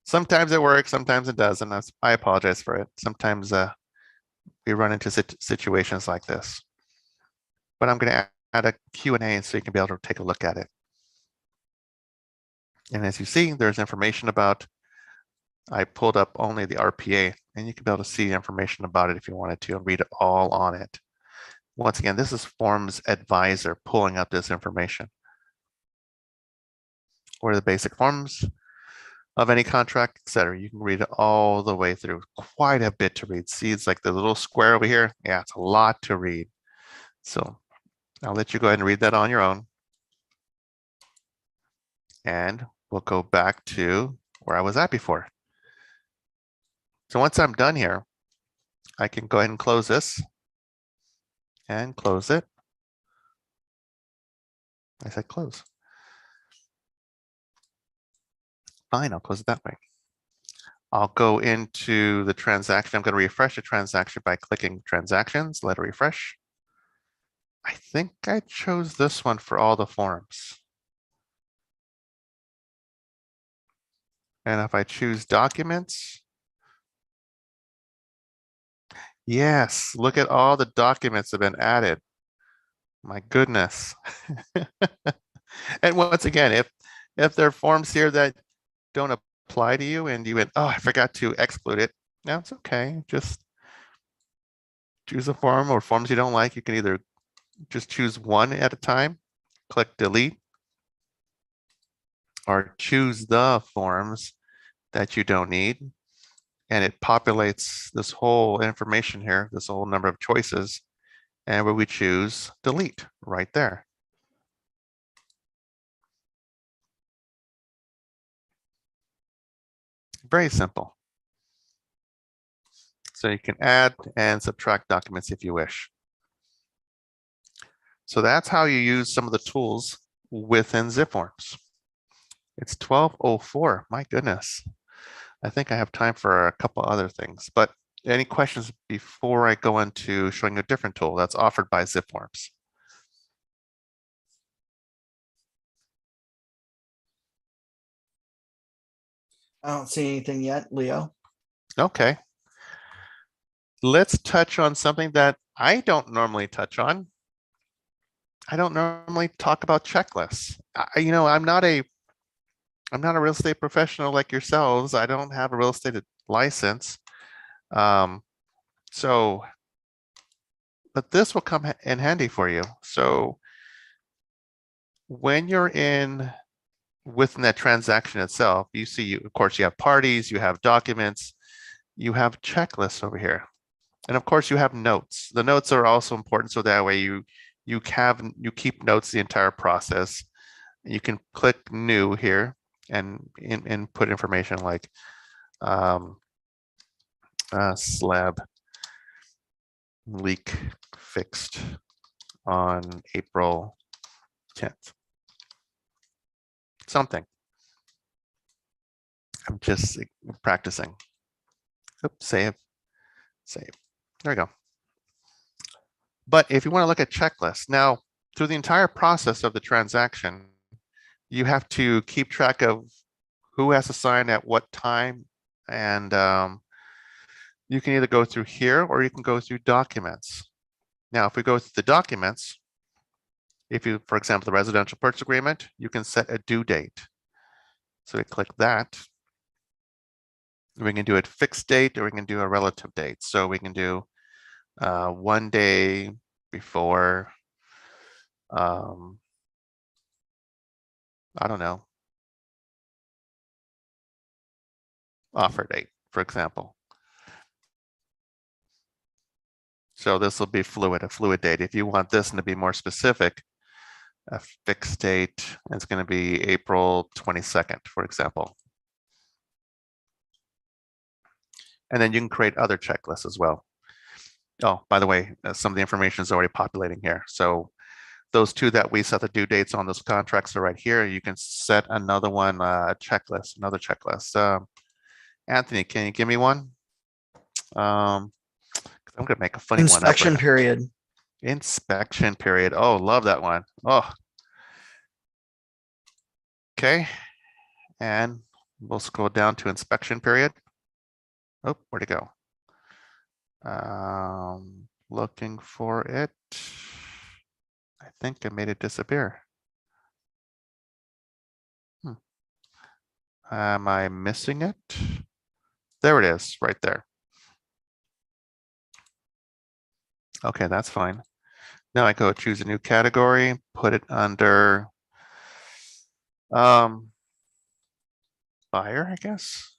Sometimes it works, sometimes it doesn't. I apologize for it. Sometimes we run into situations like this. But I'm going to add a Q&A so you can be able to take a look at it. And as you see, there's information about, I pulled up only the RPA, and you can be able to see information about it if you wanted to and read it all on it. Once again, this is Forms Advisor pulling up this information. What are the basic forms of any contract, etc. You can read it all the way through. Quite a bit to read. See, it's like the little square over here. Yeah, it's a lot to read. So I'll let you go ahead and read that on your own. And we'll go back to where I was at before. So once I'm done here, I can go ahead and close this and close it. I said close. Fine, I'll close it that way. I'll go into the transaction. I'm going to refresh the transaction by clicking transactions, let it refresh. I think I chose this one for all the forms. And if I choose documents, yes, look at all the documents that have been added. My goodness. And once again, if there are forms here that don't apply to you and you went, oh, I forgot to exclude it. No, it's okay. Just choose a form or forms you don't like. You can either just choose one at a time, click delete, or choose the forms that you don't need. And it populates this whole information here, this whole number of choices, and where we choose delete right there. Very simple. So you can add and subtract documents if you wish. So that's how you use some of the tools within zipForms. It's 12:04. My goodness. I think I have time for a couple other things, but any questions before I go into showing a different tool that's offered by zipForms? I don't see anything yet, Leo. Okay. Let's touch on something that I don't normally touch on. I don't normally talk about checklists. I'm not a real estate professional like yourselves. I don't have a real estate license. But this will come in handy for you. So when you're within that transaction itself, you see, of course, you have parties, you have documents, you have checklists over here. And of course, you have notes. The notes are also important, so that way you keep notes the entire process. You can click new here and input information like slab leak fixed on April 10th. Something. I'm just practicing. Oops, save. There we go. But if you want to look at checklists, now through the entire process of the transaction, you have to keep track of who has to sign at what time. And you can either go through here or you can go through documents. Now, if we go through the documents, if you, for example, the residential purchase agreement, you can set a due date. So we click that. We can do a fixed date or we can do a relative date. So we can do 1 day before, I don't know, offer date, for example. So this will be fluid, a fluid date. If you want this to be more specific, a fixed date is going to be April 22nd, for example. And then you can create other checklists as well. Oh, by the way, some of the information is already populating here. So those two that we set the due dates on, those contracts are right here. You can set another one, checklist, another checklist. Anthony, can you give me one? I'm going to make a funny one up Inspection right now. period. Inspection period. Oh, love that one. Oh. Okay. And we'll scroll down to inspection period. Oh, where'd it go? Looking for it. I think I made it disappear. Am I missing it? There it is, right there. Okay, that's fine. Now I go choose a new category, put it under buyer, I guess.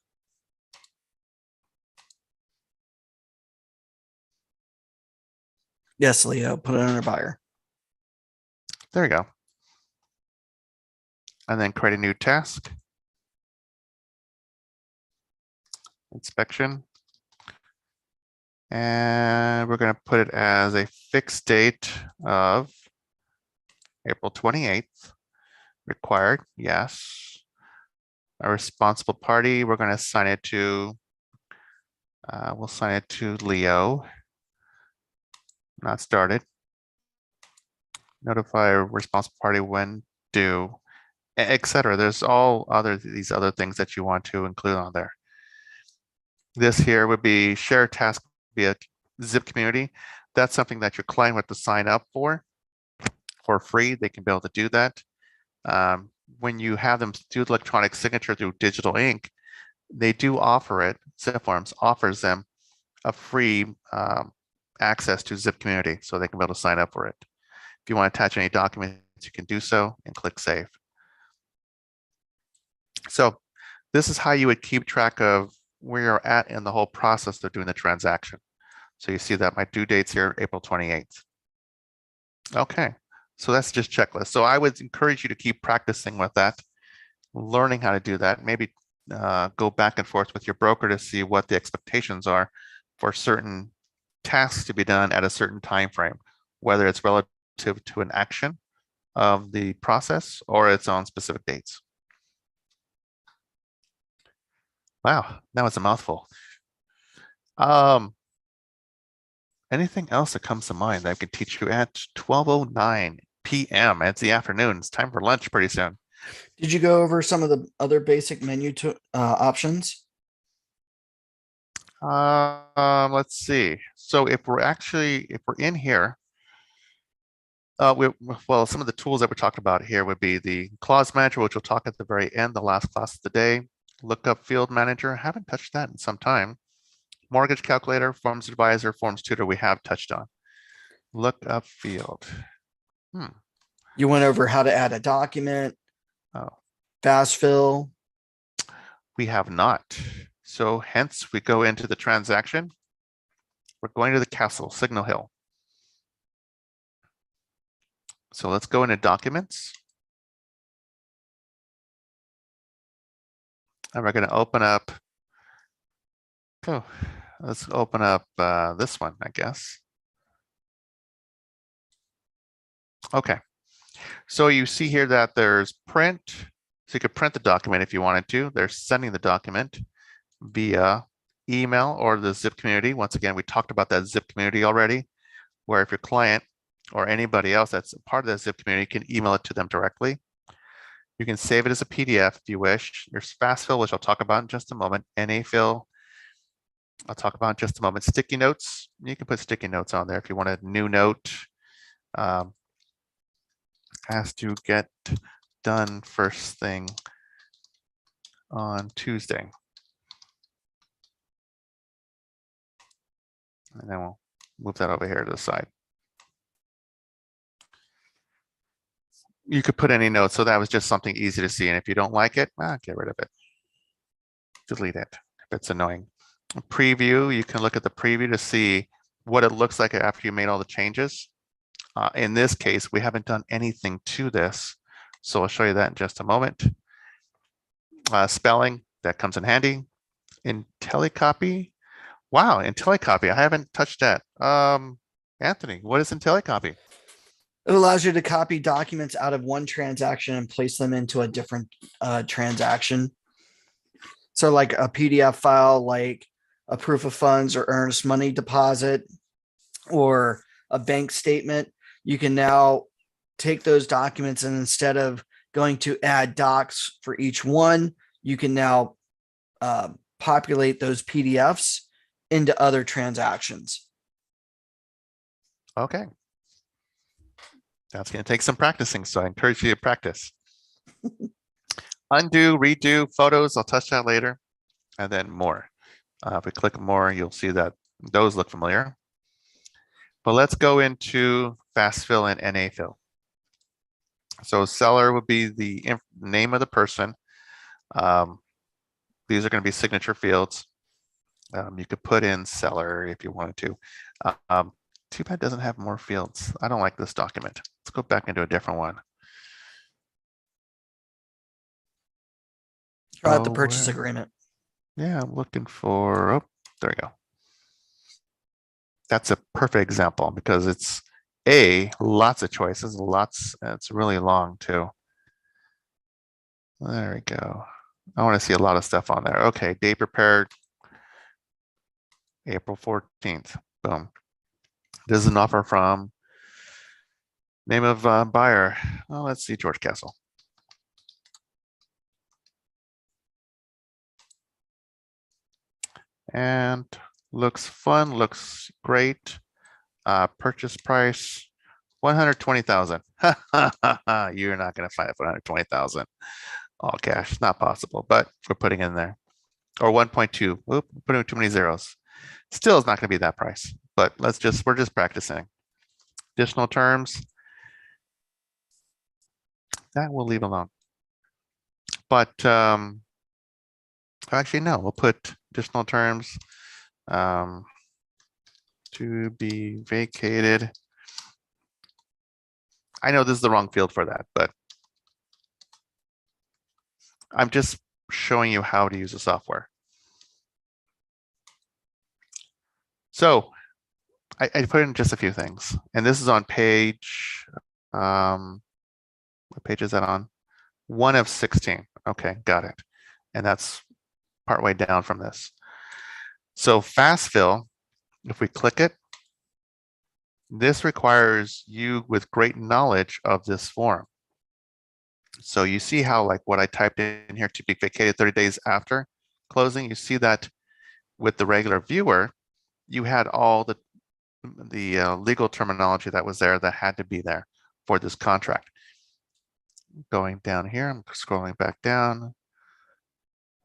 Yes, Leo, put it under buyer. There you go. And then create a new task. Inspection. And we're going to put it as a fixed date of April 28th. Required, yes. A responsible party, we're going to assign it to, we'll assign it to Leo. Not started. Notify a responsible party when due, etc. There's all these other things that you want to include on there. This here would be share task via Zip Community. That's something that your client would have to sign up for free. They can be able to do that. When you have them do electronic signature through digital ink, they do offer it. zipForms offers them a free access to Zip Community, so they can be able to sign up for it. If you want to attach any documents, you can do so and click Save. So this is how you would keep track of where you're at in the whole process of doing the transaction. So you see that my due date's here, April 28th. Okay, so that's just checklist. So I would encourage you to keep practicing with that, learning how to do that. Maybe go back and forth with your broker to see what the expectations are for certain tasks to be done at a certain time frame, whether it's relative to an action of the process or it's on specific dates. Wow, that was a mouthful. Anything else that comes to mind that I could teach you at 12:09 p.m. It's the afternoon. It's time for lunch pretty soon. Did you go over some of the other basic menu options? Let's see. So if we're in here, well, some of the tools that we're talking about here would be the clause manager, which we'll talk at the very end, the last class of the day. Lookup field manager, haven't touched that in some time. Mortgage calculator, forms advisor, forms tutor, we have touched on. Lookup field. You went over how to add a document, Oh, fast fill. we have not. So hence we go into the transaction. We're going to the castle, Signal Hill. So let's go into documents. And we're going to open up. Oh, let's open up this one, I guess. Okay, so you see here that there's print. So you could print the document if you wanted to. They're sending the document via email or the zip community. Once again, we talked about that zip community already, where if your client or anybody else that's a part of that zip community can email it to them directly. You can save it as a PDF if you wish. There's fast fill, which I'll talk about in just a moment. NA fill, I'll talk about in just a moment. Sticky notes, you can put sticky notes on there if you want a new note. Um, has to get done first thing on Tuesday. And then we'll move that over here to the side. You could put any notes, so that was just something easy to see. And if you don't like it, get rid of it. Delete it if it's annoying. Preview, you can look at the preview to see what it looks like after you made all the changes. In this case, we haven't done anything to this, so I'll show you that in just a moment. Spelling, that comes in handy. IntelliCopy, wow, IntelliCopy, I haven't touched that. Anthony, what is IntelliCopy? It allows you to copy documents out of one transaction and place them into a different transaction. So like a PDF file, like a proof of funds or earnest money deposit or a bank statement, you can now take those documents and instead of going to add docs for each one, you can now populate those PDFs into other transactions. Okay. That's going to take some practicing, so I encourage you to practice. Undo, redo, photos, I'll touch that later. And then more. If we click more, you'll see that those look familiar. But let's go into fast fill and NA fill. So seller would be the name of the person. These are going to be signature fields. You could put in seller if you wanted to. Too bad it doesn't have more fields. I don't like this document. Let's go back into a different one. Try out the purchase agreement. Yeah, I'm looking for, oh, there we go. That's a perfect example because it's lots of choices, lots, it's really long too. There we go. I want to see a lot of stuff on there. Okay, date prepared, April 14th, boom. This is an offer from, name of buyer. Oh, let's see, George Castle. And looks fun, looks great. Purchase price, 120,000. You're not going to find it for 120,000 all cash. Not possible, but we're putting in there. Or 1.2. Oop, putting too many zeros. Still is not going to be that price, but we're just practicing. Additional terms, that we'll leave alone. But actually, no, we'll put additional terms to be vacated. I know this is the wrong field for that, but I'm just showing you how to use the software. So I put in just a few things, and this is on page, what page is that on? 1 of 16. Okay, got it. And that's partway down from this. So fast fill, if we click it, this requires you with great knowledge of this form. So you see how like what I typed in here to be vacated 30 days after closing, you see that with the regular viewer, you had all the legal terminology that was there that had to be there for this contract. Going down here, I'm scrolling back down.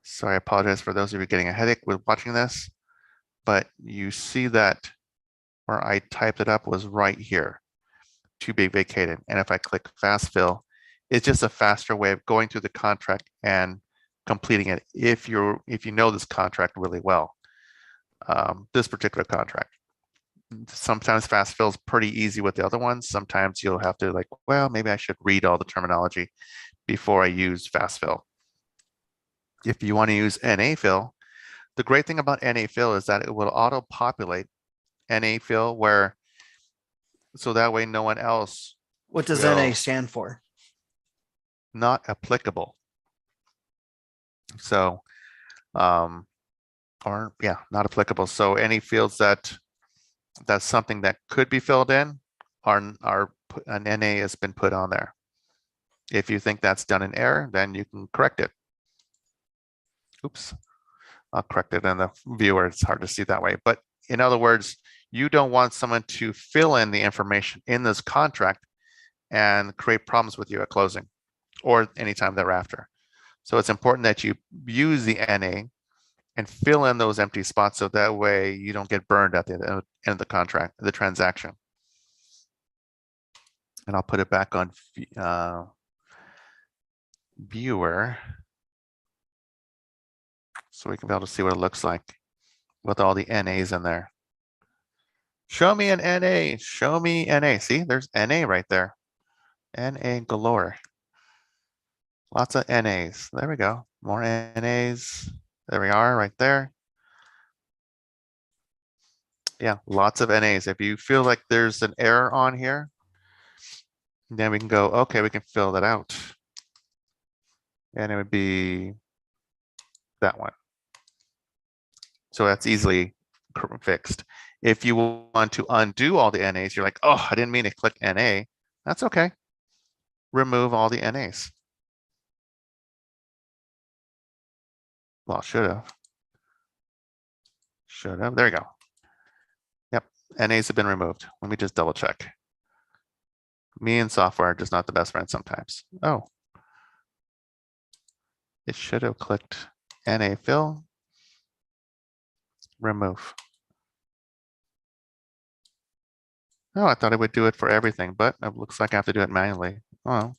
Sorry, I apologize for those of you getting a headache with watching this, but you see that where I typed it up was right here, to be vacated. And if I click fast fill, it's just a faster way of going through the contract and completing it if you know this contract really well, this particular contract. Sometimes fast fill is pretty easy with the other ones. Sometimes you'll have to like, well, maybe I should read all the terminology before I use fast fill. If you want to use NA fill, the great thing about NA fill is that it will auto-populate NA fill so that way no one else What does NA will stand for? not applicable. So, or yeah, not applicable. So any fields that's something that could be filled in an NA has been put on there. If you think that's done in error, then you can correct it. Oops, I'll correct it in the viewer. It's hard to see that way. But in other words, you don't want someone to fill in the information in this contract and create problems with you at closing or anytime thereafter. So it's important that you use the NA and fill in those empty spots so that way you don't get burned at the end of the contract, the transaction. And I'll put it back on viewer so we can be able to see what it looks like with all the NAs in there. Show me an NA, show me NA. See, there's NA right there. NA galore. Lots of NAs. There we go. More NAs. There we are right there. Yeah, lots of NAs. If you feel like there's an error on here, then we can go, okay, we can fill that out. And it would be that one. So that's easily fixed. If you want to undo all the NAs, you're like, oh, I didn't mean to click NA. That's okay. Remove all the NAs. Well, should have. Should have. There you go. Yep, NAs have been removed. Let me just double check. Me and software are just not the best friend sometimes. Oh. It should have clicked NA fill. Remove. Oh, I thought it would do it for everything, but it looks like I have to do it manually. Oh,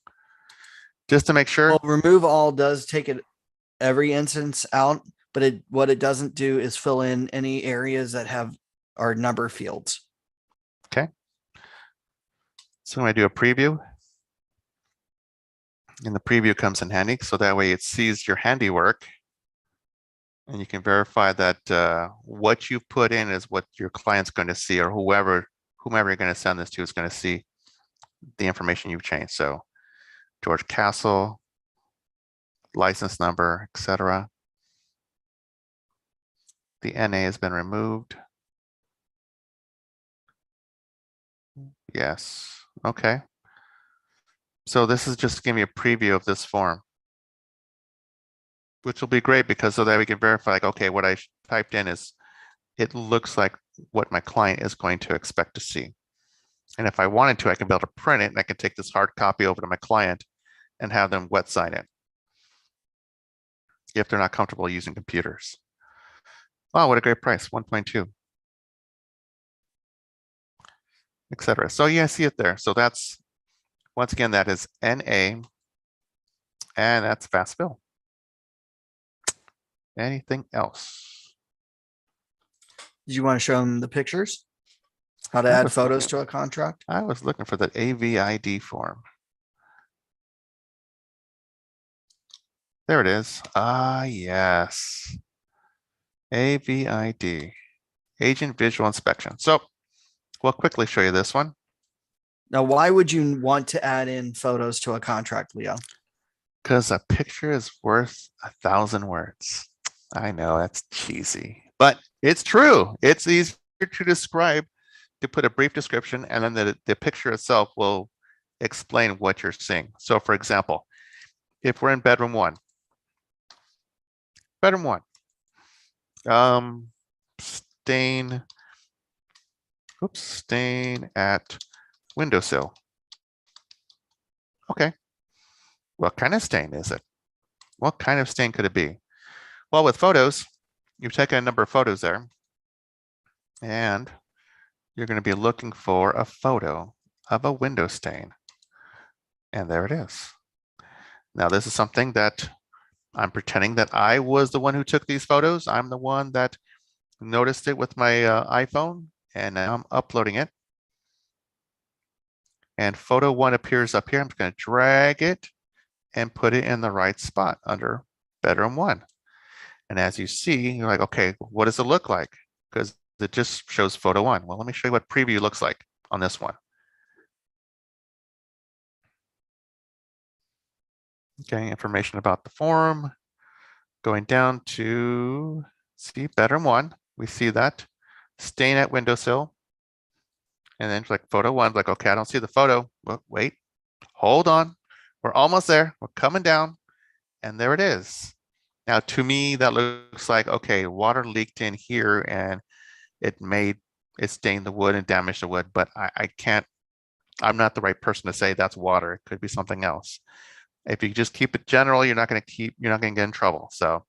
just to make sure. Well, remove all does take it every instance out, but what it doesn't do is fill in any areas that have our number fields. Okay. So when I do a preview, and the preview comes in handy, so that way it sees your handiwork, and you can verify that what you put in is what your client's going to see, or whomever you're going to send this to is going to see the information you've changed. So George Castle, license number, etc. The NA has been removed. Yes. Okay. So this is just giving me a preview of this form, which will be great because so that we can verify, like, okay, what I typed in is, it looks like what my client is going to expect to see. And if I wanted to, I can be able to print it, and I can take this hard copy over to my client and have them wet sign it if they're not comfortable using computers. Wow, what a great price, 1.2, etc. So yeah, I see it there. So that's, once again, that is NA, and that's fast fill. Anything else? Did you want to show them the pictures? How to add photos to a contract? I was looking for the AVID form. There it is. Ah, yes. AVID, Agent Visual Inspection. So we'll quickly show you this one. Now, why would you want to add in photos to a contract, Leo? Because a picture is worth 1,000 words. I know that's cheesy, but it's true. It's easier to describe, to put a brief description, and then the picture itself will explain what you're seeing. So for example, if we're in bedroom one, stain, stain at windowsill. Okay, what kind of stain is it? What kind of stain could it be? Well, with photos, you've taken a number of photos there, and you're going to be looking for a photo of a window stain. And there it is. Now, this is something that I'm pretending that I was the one who took these photos. I'm the one that noticed it with my iPhone, and now I'm uploading it. And photo one appears up here. I'm just going to drag it and put it in the right spot under bedroom one. And as you see, you're like, okay, what does it look like? Because it just shows photo one. Well, let me show you what preview looks like on this one. Okay, information about the form. Going down to see bedroom 1, we see that stain at windowsill. And then like photo 1, like, okay, I don't see the photo. Well, wait, hold on. We're almost there. We're coming down. And there it is. Now, to me, that looks like, okay, water leaked in here and it stained the wood and damaged the wood, but I can't, I'm not the right person to say that's water. It could be something else. If you just keep it general, you're not going to get in trouble. So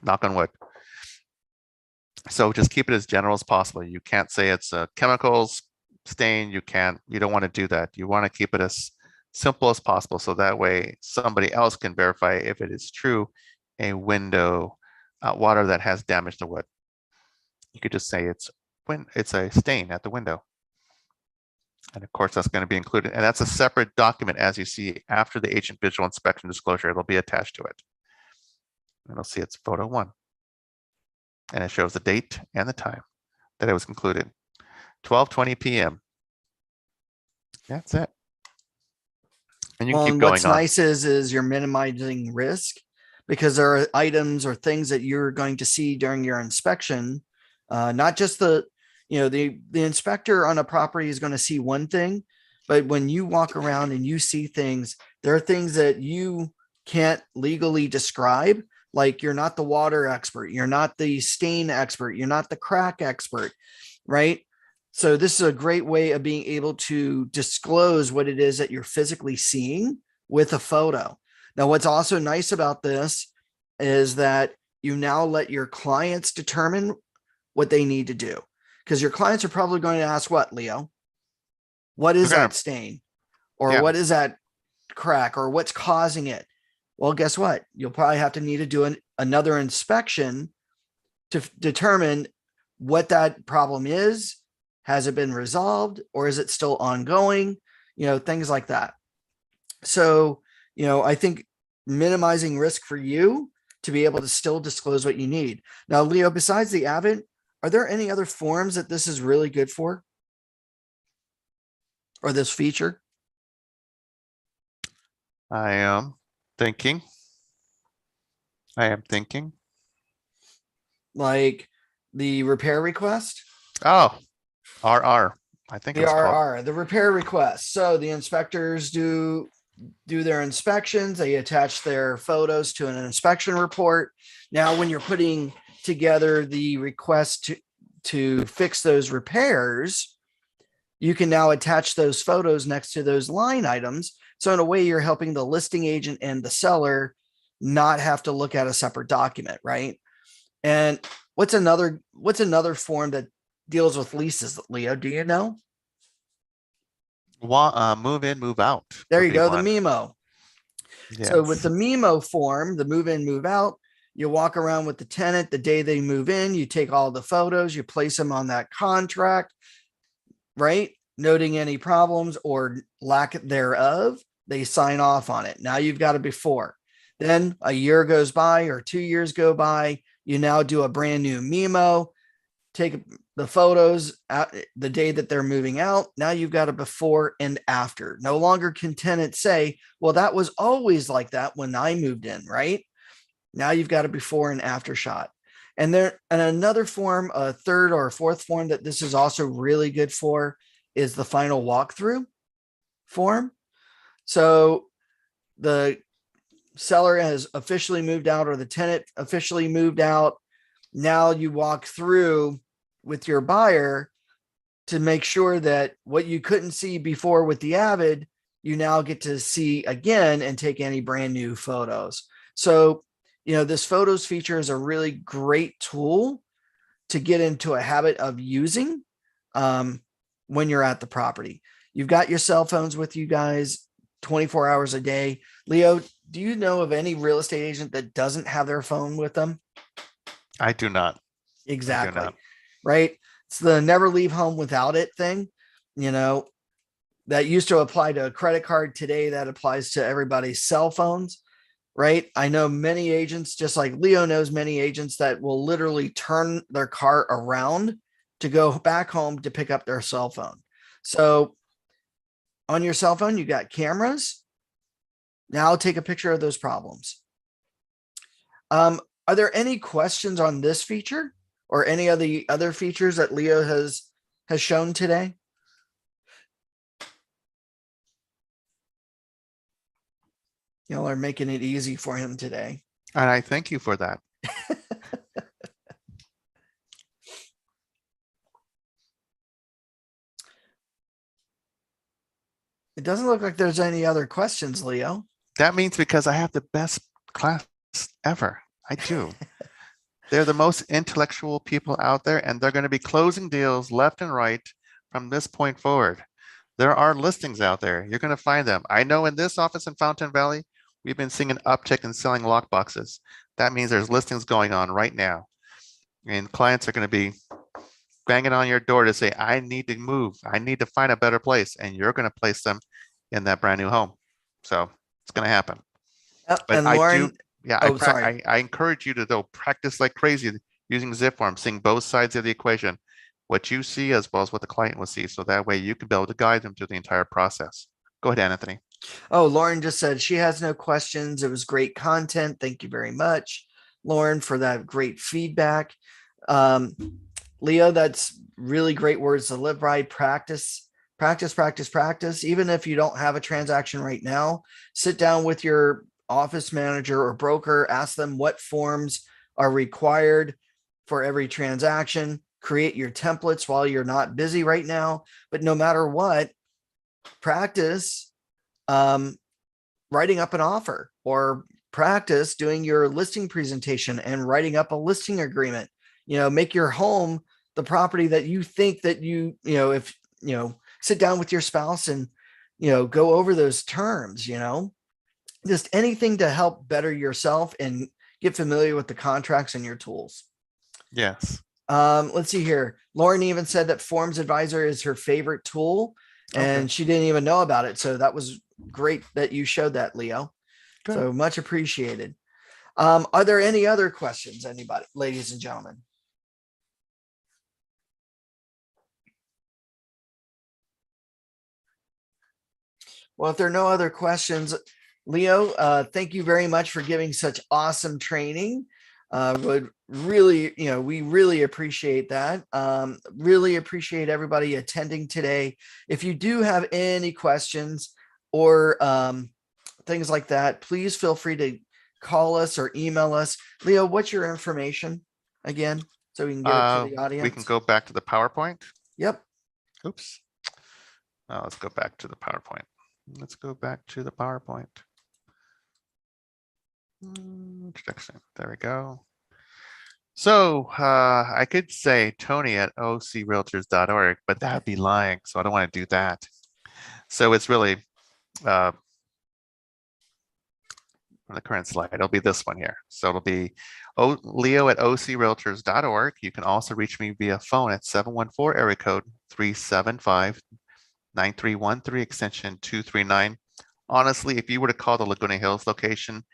knock on wood. So just keep it as general as possible. You can't say it's a chemicals stain. You don't want to do that. You want to keep it as simple as possible. So that way somebody else can verify if it is true, a window water that has damaged the wood. You could just say it's a stain at the window. And of course, that's going to be included. And that's a separate document, as you see after the agent visual inspection disclosure. It'll be attached to it. And you'll see it's photo 1. And it shows the date and the time that it was concluded. 12:20 p.m. That's it. And you can Well, keep and going what's on. nice is you're minimizing risk because there are items or things that you're going to see during your inspection. Not just the inspector on a property is going to see one thing, but when you walk around and you see things, there are things that you can't legally describe. Like you're not the water expert, you're not the stain expert, you're not the crack expert, right? So this is a great way of being able to disclose what it is that you're physically seeing with a photo. Now, what's also nice about this is that you now let your clients determine what they need to do. Because your clients are probably going to ask, what, Leo? What They're is gonna, that stain? Or yeah, what is that crack? Or what's causing it? Well, guess what? You'll probably have to need to do another inspection to determine what that problem is. Has it been resolved or is it still ongoing? Things like that. So, I think minimizing risk for you to be able to still disclose what you need. Now, Leo, besides the Avid, are there any other forms that this is really good for? Or this feature? I am thinking. I am thinking. Like the repair request? Oh, RR. I think it The was called. RR, the repair request. So the inspectors do their inspections, they attach their photos to an inspection report. Now, when you're putting together the request to fix those repairs, you can now attach those photos next to those line items. So in a way, you're helping the listing agent and the seller not have to look at a separate document, right? And what's another form that deals with leases, Leo? Do you know? Move in, move out There would you be go, the one. Memo. So with Yes. the Memo form, the move in, move out, you walk around with the tenant the day they move in, you take all the photos, you place them on that contract, right? Noting any problems or lack thereof, they sign off on it. Now you've got a before. Then a year goes by or 2 years go by, you now do a brand new Memo, take the photos out the day that they're moving out. Now you've got a before and after. No longer can tenants say, well, that was always like that when I moved in, right? Now you've got a before and after shot. And another form, a third or fourth form that this is also really good for is the final walkthrough form. So the seller has officially moved out or the tenant officially moved out. Now you walk through with your buyer to make sure that what you couldn't see before with the Avid, you now get to see again and take any brand new photos. So, this photos feature is a really great tool to get into a habit of using when you're at the property. You've got your cell phones with you guys 24 hours a day. Leo, do you know of any real estate agent that doesn't have their phone with them? I do not. I do Exactly. not. Right. It's the never leave home without it thing. You know, that used to apply to a credit card. Today, that applies to everybody's cell phones. Right. I know many agents, just like Leo knows many agents that will literally turn their car around to go back home to pick up their cell phone. So on your cell phone, you got cameras, Now take a picture of those problems. Are there any questions on this feature or any of the other features that Leo has shown today? Y'all are making it easy for him today. And I thank you for that. It doesn't look like there's any other questions, Leo. That means because I have the best class ever. I do. They're the most intellectual people out there, and they're going to be closing deals left and right from this point forward. There are listings out there. You're going to find them. I know in this office in Fountain Valley, we've been seeing an uptick in selling lock boxes. That means there's listings going on right now. And clients are going to be banging on your door to say, I need to move. I need to find a better place. And you're going to place them in that brand new home. So it's going to happen. But And I Lauren, do, yeah, oh, sorry. I encourage you to though practice like crazy using zipForm, seeing both sides of the equation, what you see as well as what the client will see. So that way you can be able to guide them through the entire process. Go ahead, Anthony. Oh, Lauren just said she has no questions. It was great content. Thank you very much, Lauren, for that great feedback. Leo, that's really great words to live by. Practice, practice, practice, practice. Even if you don't have a transaction right now, sit down with your office manager or broker, ask them what forms are required for every transaction. Create your templates while you're not busy right now. But no matter what, practice writing up an offer, or practice doing your listing presentation and writing up a listing agreement. Make your home the property that you think that if sit down with your spouse and go over those terms, just anything to help better yourself and get familiar with the contracts and your tools. Yes. Let's see here. Lauren even said that Forms Advisor is her favorite tool, and she didn't even know about it. So that was great that you showed that, Leo. Good. So much appreciated. Are there any other questions, anybody, ladies and gentlemen? Well, if there are no other questions, Leo, thank you very much for giving such awesome training. Would really, we really appreciate that. Really appreciate everybody attending today. If you do have any questions or things like that, please feel free to call us or email us. Leo, what's your information again, so we can give it to the audience? We can go back to the PowerPoint. Yep. Oops. Let's go back to the PowerPoint. Let's go back to the PowerPoint. Introduction. There we go. So I could say Tony at ocrealtors.org, but that'd be lying. So I don't want to do that. So it's really on the current slide, it'll be this one here. So it'll be Leo at ocrealtors.org. You can also reach me via phone at 714 area code 375-9313 extension 239. Honestly, if you were to call the Laguna Hills location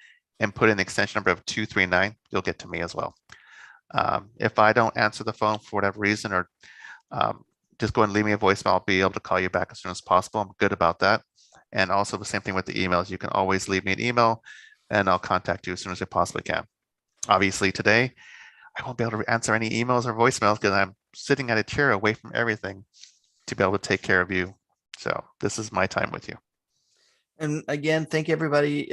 and put in the extension number of 239, you'll get to me as well. If I don't answer the phone for whatever reason, or just go and leave me a voicemail, I'll be able to call you back as soon as possible. I'm good about that. And also the same thing with the emails. You can always leave me an email and I'll contact you as soon as I possibly can. Obviously today, I won't be able to answer any emails or voicemails because I'm sitting at a chair away from everything to be able to take care of you. So this is my time with you. And again, thank everybody.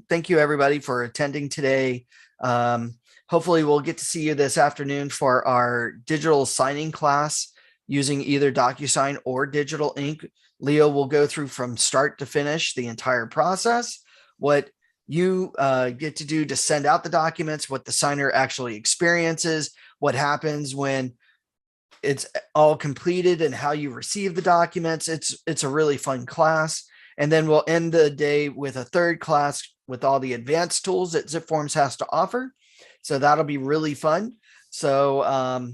Thank you everybody for attending today. Hopefully we'll get to see you this afternoon for our digital signing class using either DocuSign or digital ink. Leo will go through from start to finish the entire process, what you get to do to send out the documents, what the signer actually experiences, what happens when it's all completed, and how you receive the documents. It's a really fun class. And then we'll end the day with a third class with all the advanced tools that zipForms has to offer. So that'll be really fun. So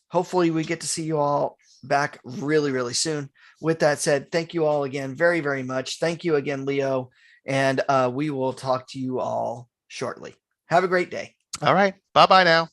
hopefully we get to see you all back really, really soon. With that said, thank you all again very, very much. Thank you again, Leo. And we will talk to you all shortly. Have a great day. All right. Bye-bye now.